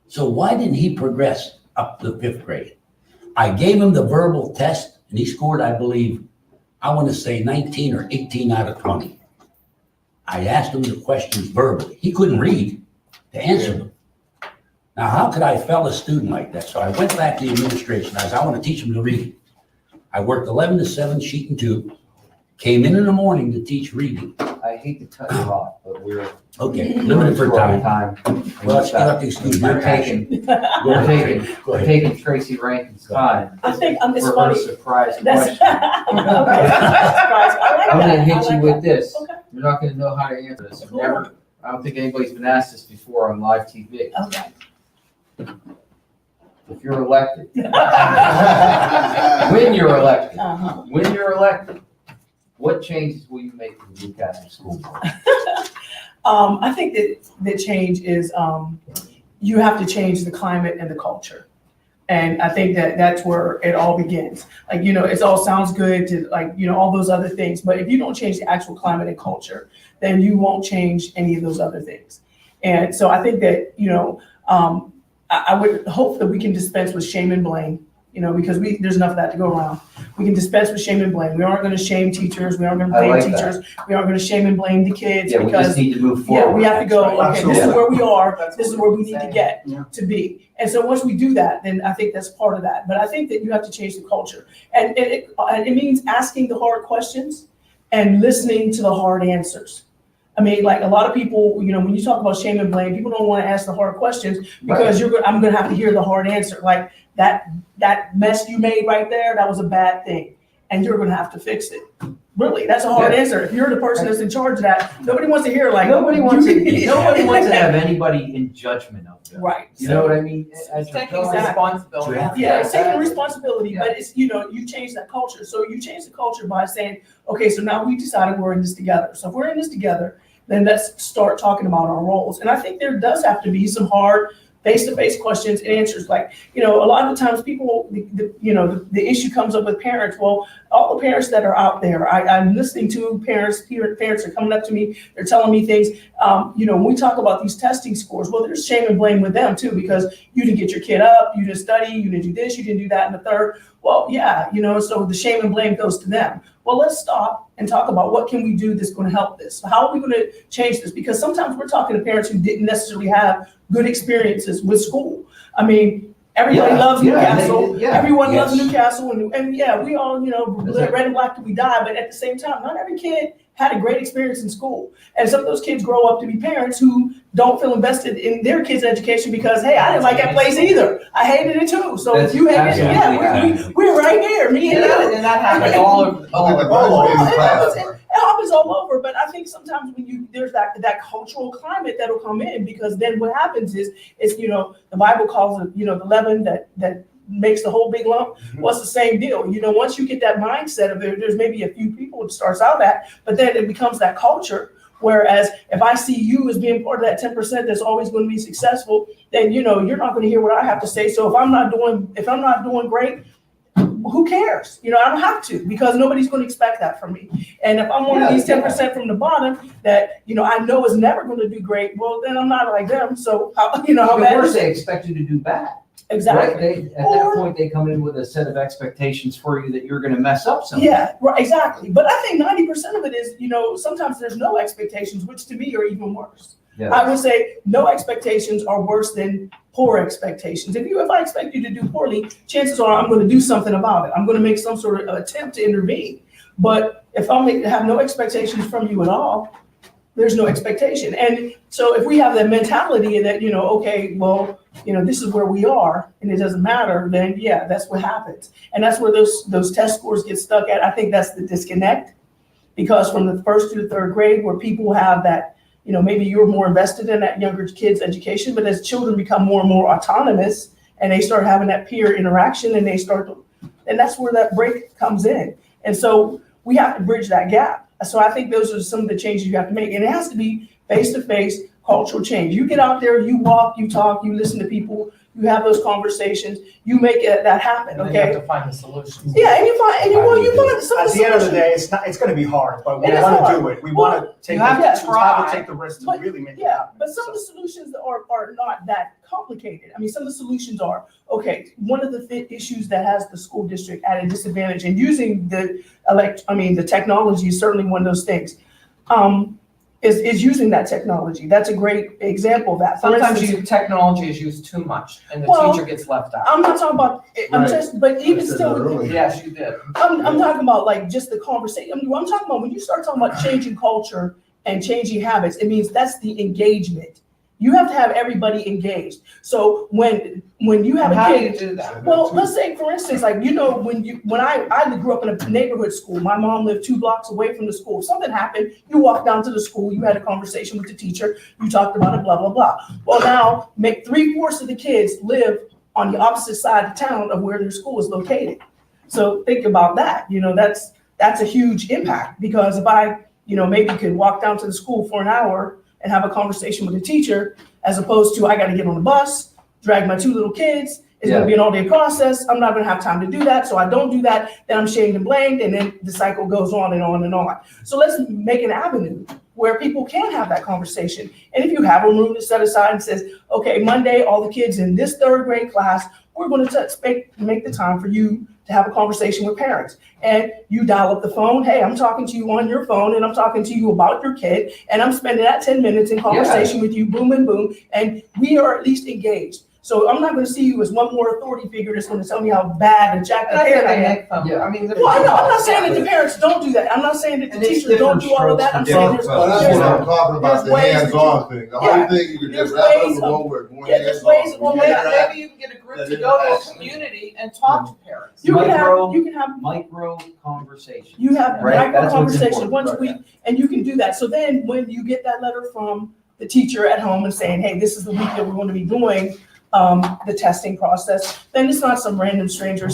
So why didn't he progress up to 5th grade? I gave him the verbal test and he scored, I believe, I want to say 19 or 18 out of 20. I asked him the questions verbally. He couldn't read to answer them. Now, how could I fail a student like that? So I went back to the administration. I said, I want to teach him to read. I worked 11 to 7, sheet and tube, came in the morning to teach reading. I hate to cut you off, but we're. Okay, limited for time. Well, let's get up to excuse my You're passion. taking, Go you're ahead. taking, Go you're ahead. taking Tracy Rankin's time I think it's for her funny. surprise That's. question. Okay. Surprise. I like I'm gonna that. I hit like you that. with this. Okay. You're not gonna know how to answer this. You've Cool. never, I don't think anybody's been asked this before on live TV. Okay. If you're elected, when you're elected, Uh-huh. when you're elected, what changes will you make to the Newcastle School Board? I think that the change is, you have to change the climate and the culture. And I think that that's where it all begins. Like, it all sounds good to all those other things, but if you don't change the actual climate and culture, then you won't change any of those other things. And so I think that, I would hope that we can dispense with shame and blame, because there's enough of that to go around. We can dispense with shame and blame. We aren't going to shame teachers. We aren't going to I blame like that. teachers. We aren't going to shame and blame the kids Yeah, we because just need to move yeah, forward. we have to go, That's right. okay, this is where we are, That's this is what where we're we need to saying. get Yeah. to be. And so once we do that, then I think that's part of that. But I think that you have to change the culture. And it means asking the hard questions and listening to the hard answers. I mean, like a lot of people, when you talk about shame and blame, people don't want to ask the hard questions because I'm going to have to hear the hard answer. Like that mess you made right there, that was a bad thing. And you're going to have to fix it. Really, that's a hard answer. If you're the person that's in charge of that, nobody wants to hear like. Nobody wants to, you- nobody wants to have anybody in judgment of them. Right. You know what I mean? As It's you're taking going- responsibility. Yeah, it's taking responsibility, Yeah. but it's, you know, you change that culture. So you change the culture by saying, okay, so now we decided we're in this together. So if we're in this together, then let's start talking about our roles. And I think there does have to be some hard face-to-face questions and answers. Like, you know, a lot of the times people, the issue comes up with parents. Well, all the parents that are out there, I'm listening to parents are coming up to me, they're telling me things. When we talk about these testing scores, well, there's shame and blame with them too, because you didn't get your kid up, you didn't study, you didn't do this, you didn't do that, and the third. Well, yeah, so the shame and blame goes to them. Well, let's stop and talk about what can we do that's going to help this. How are we going to change this? Because sometimes we're talking to parents who didn't necessarily have good experiences with school. I mean, everybody loves Newcastle. Everyone loves Newcastle, and yeah, we all, red and black till we die. But at the same time, not every kid had a great experience in school, and some of those kids grow up to be parents who don't feel invested in their kids' education because, hey, I didn't like that place either. I hated it too. So if you hate it, we're right here. Me and you. And that happens all over. It happens all over, but I think sometimes when there's that cultural climate that'll come in, because then what happens is the Bible calls it, the leaven that makes the whole big lump. Well, it's the same deal. Once you get that mindset of there's maybe a few people it starts out at, but then it becomes that culture. Whereas if I see you as being part of that 10% that's always going to be successful, then you're not going to hear what I have to say. So if I'm not doing great, who cares? I don't have to, because nobody's going to expect that from me. And if I'm one of these 10% from the bottom that, I know is never going to do great, well, then I'm not like them. So how bad Worse, is they it? expect you to do bad. Exactly. Right? At that point, they come in with a set of expectations for you that you're going to mess up something. Yeah, right, exactly. But I think 90% of it is, sometimes there's no expectations, which to me are even worse. Yeah. I would say no expectations are worse than poor expectations. If I expect you to do poorly, chances are I'm going to do something about it. I'm going to make some sort of attempt to intervene. But if I have no expectations from you at all, there's no expectation. And so if we have that mentality that, okay, well, this is where we are and it doesn't matter, then yeah, that's what happens. And that's where those test scores get stuck at. I think that's the disconnect, because from the first to the third grade, where people have that, maybe you're more invested in that younger kid's education, but as children become more and more autonomous and they start having that peer interaction and and that's where that break comes in. And so we have to bridge that gap. So I think those are some of the changes you have to make. And it has to be face-to-face cultural change. You get out there, you walk, you talk, you listen to people, you have those conversations, you make that happen, And then you have okay? to find the solutions. Yeah, and you find some At of the end of the solutions. day, it's going to be hard, but we It is want to hard. do it. We Well, want to take you have to try. take the risk to But, really make it yeah, happen. but some of the solutions are not that complicated. I mean, some of the solutions are, okay, one of the issues that has the school district at a disadvantage, and using the technology is certainly one of those things, is using that technology. That's a great example of that. For Sometimes instance, technology is used too much and the Well, teacher gets left out. I'm not talking about, but even said still, that earlier. Yes, you did. I'm talking about like just the conversation. I'm talking about when you start talking about changing culture and changing habits, it means that's the engagement. You have to have everybody engaged. So when you have How a do you kid, do that? well, let's say for instance, like, when I grew up in a neighborhood school, my mom lived 2 blocks away from the school. If something happened, you walked down to the school, you had a conversation with the teacher, you talked about it, blah, blah, blah. Well, now make 3/4 of the kids live on the opposite side of town of where their school is located. So think about that. That's a huge impact, because if I, maybe could walk down to the school for an hour and have a conversation with the teacher, as opposed to I got to get on the bus, drag my 2 little kids. It's going to be an all-day process. I'm not going to have time to do that. So I don't do that. Then I'm shamed and blamed. And then the cycle goes on and on and on. So let's make an avenue where people can have that conversation. And if you have a room to set aside and says, okay, Monday, all the kids in this 3rd grade class, we're going to make the time for you to have a conversation with parents. And you dial up the phone. Hey, I'm talking to you on your phone and I'm talking to you about your kid. And I'm spending that 10 minutes in conversation with you, boom and boom. And we are at least engaged. So I'm not gonna see you as one more authority figure that's gonna tell me how bad and jacked And the I think hair I they am. make fun, Yeah. I mean. Well, I know, I'm not saying that the parents don't do that. I'm not saying that the And it's teachers don't do all of that. I'm saying different there's, Well, that's there's, what I'm talking about, there's the ways that hands-on thing. The yeah, only thing you can there's just wrap up ways in of- one word, more yeah, there's ways of- hands-on. well, When you Maybe, interact, maybe you can get a group to go to a community and talk to parents. you can Micro- have, you can have, Micro conversation. you have Right, micro that's what's conversation important. once a week, and you can do that. So then when you get that letter from the teacher at home and saying, hey, this is the week that we're going to be doing the testing process, then it's not some random stranger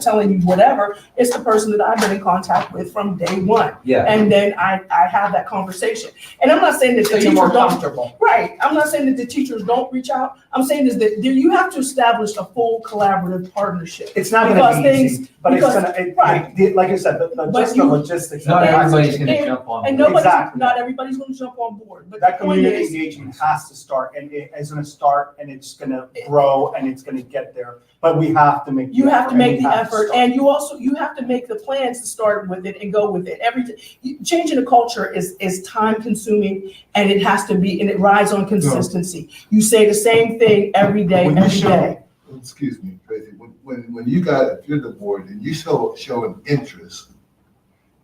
telling you whatever. It's the person that I've been in contact with from day one. Yeah, And then I have that conversation. And I'm not saying that So the you're more teachers don't, comfortable. right, I'm not saying that the teachers don't reach out. I'm saying is that you have to establish a full collaborative partnership. It's not Because gonna be easy, things- but it's because- gonna, right. like you said, just the you- logistics. of not it. everybody's gonna And- jump on. And board. nobody's, Exactly. not everybody's gonna jump on board, but That the point community is, engagement has to start, and it is gonna start, and it's gonna grow, and it's gonna get there, but we have to make. you have to make the and we have effort, start. and you have to make the plans to start with it and go with it. Changing a culture is time consuming, and it has to be, and it rides on consistency. You say the same thing every day, When you every show- day. Excuse me, Tracy, when you if you're the board and you show an interest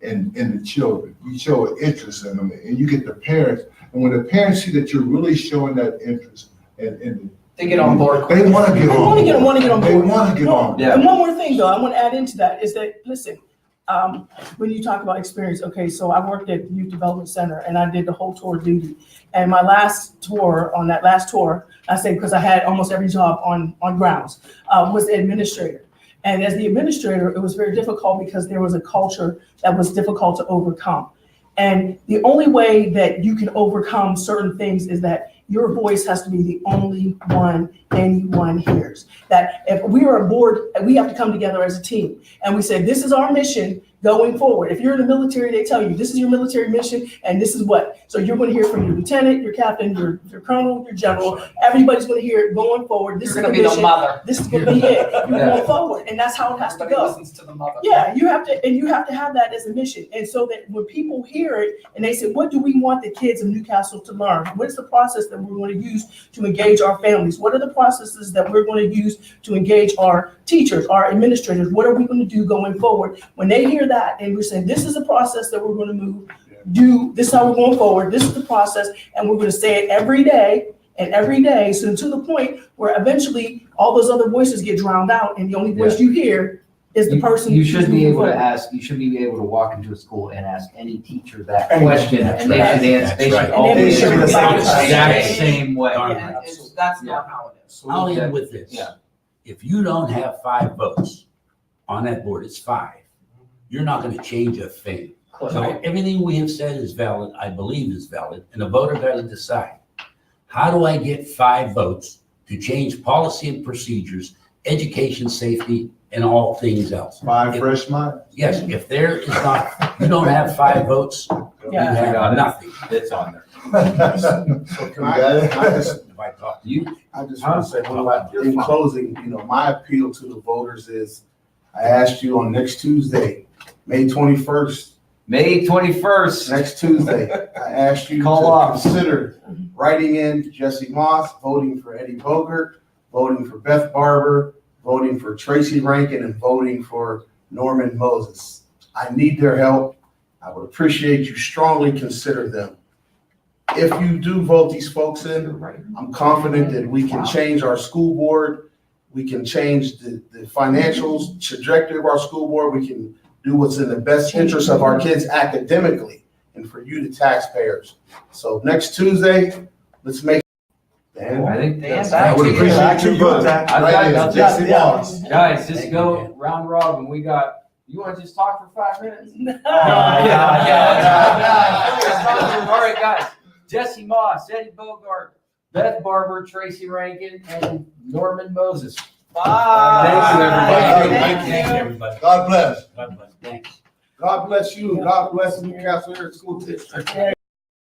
in the children, you show an interest in them, and you get the parents, and when the parents see that you're really showing that interest and They get on board. they want to get I on wanna board. wanna get on They board. want to get No, on board. Yeah. And one more thing, though, I want to add into that is that, listen, when you talk about experience, okay, so I worked at the Youth Development Center and I did the whole tour duty. And my last tour, on that last tour, I say, because I had almost every job on grounds, was the administrator. And as the administrator, it was very difficult because there was a culture that was difficult to overcome. And the only way that you can overcome certain things is that your voice has to be the only one anyone hears. That if we are a board, we have to come together as a team. And we say, this is our mission going forward. If you're in the military, they tell you, this is your military mission, and this is what. So you're going to hear from your lieutenant, your captain, your colonel, your general. Everybody's going to hear it going forward. This You're is gonna the be the mission. mother. This is going to be it. We're Yeah. going forward. And that's how it has to Everybody go. listens to the mother. Yeah, you have to have that as a mission. And so that when people hear it and they say, what do we want the kids of Newcastle to learn? What is the process that we're going to use to engage our families? What are the processes that we're going to use to engage our teachers, our administrators? What are we going to do going forward? When they hear that and we're saying, this is the process that we're going to move, this is how we're going forward, this is the process, and we're going to say it every day and every day, so to the point where eventually all those other voices get drowned out and the only voice you hear is the person. You should who's be moving able to forward. ask, you should be able to walk into a school and ask any teacher that Anyone. question, That's and they right. should answer, they That's should right. always. And then we should answer be the the same exact Exact same. same way. Darn Yeah, right. that's not how it is. I'll end with this. Yeah. If you don't have 5 votes on that board, it's 5. You're not going to change a thing. So everything we have said is valid, I believe is valid, and the voter got to decide. How do I get 5 votes to change policy and procedures, education, safety, and all things else? My fresh mind. Yes, if there is not, you don't have 5 votes, you Yeah. have nothing. It's on there. So can I just, If I talk to you, I just want to say one last, in closing, my appeal to the voters is, I asked you on next Tuesday, May 21st, May 21st. next Tuesday, I asked you Call to off. consider writing in Jesse Moss, voting for Eddie Bogert, voting for Beth Barber, voting for Tracy Rankin, and voting for Norman Moses. I need their help. I would appreciate you strongly consider them. If you do vote these folks in, I'm confident that we can change our school board. We can change the financial trajectory of our school board. We can do what's in the best interest of our kids academically and for you, the taxpayers. So next Tuesday, let's make. Dan? I think Dan, that's. back I would to you. appreciate Back to two you, votes. Zach. I've Right got in, nothing. Jesse Yeah. Moss. Guys, Thank just you, go Dan. round robin. You want to just talk for 5 minutes? All right, guys. Jesse Moss, Eddie Bogart, Beth Barber, Tracy Rankin, and Norman Moses. Bye. Thank you, everybody. Thank Thanks, you. everybody. God bless. God bless. Thanks. God bless you. God bless Newcastle Area School District.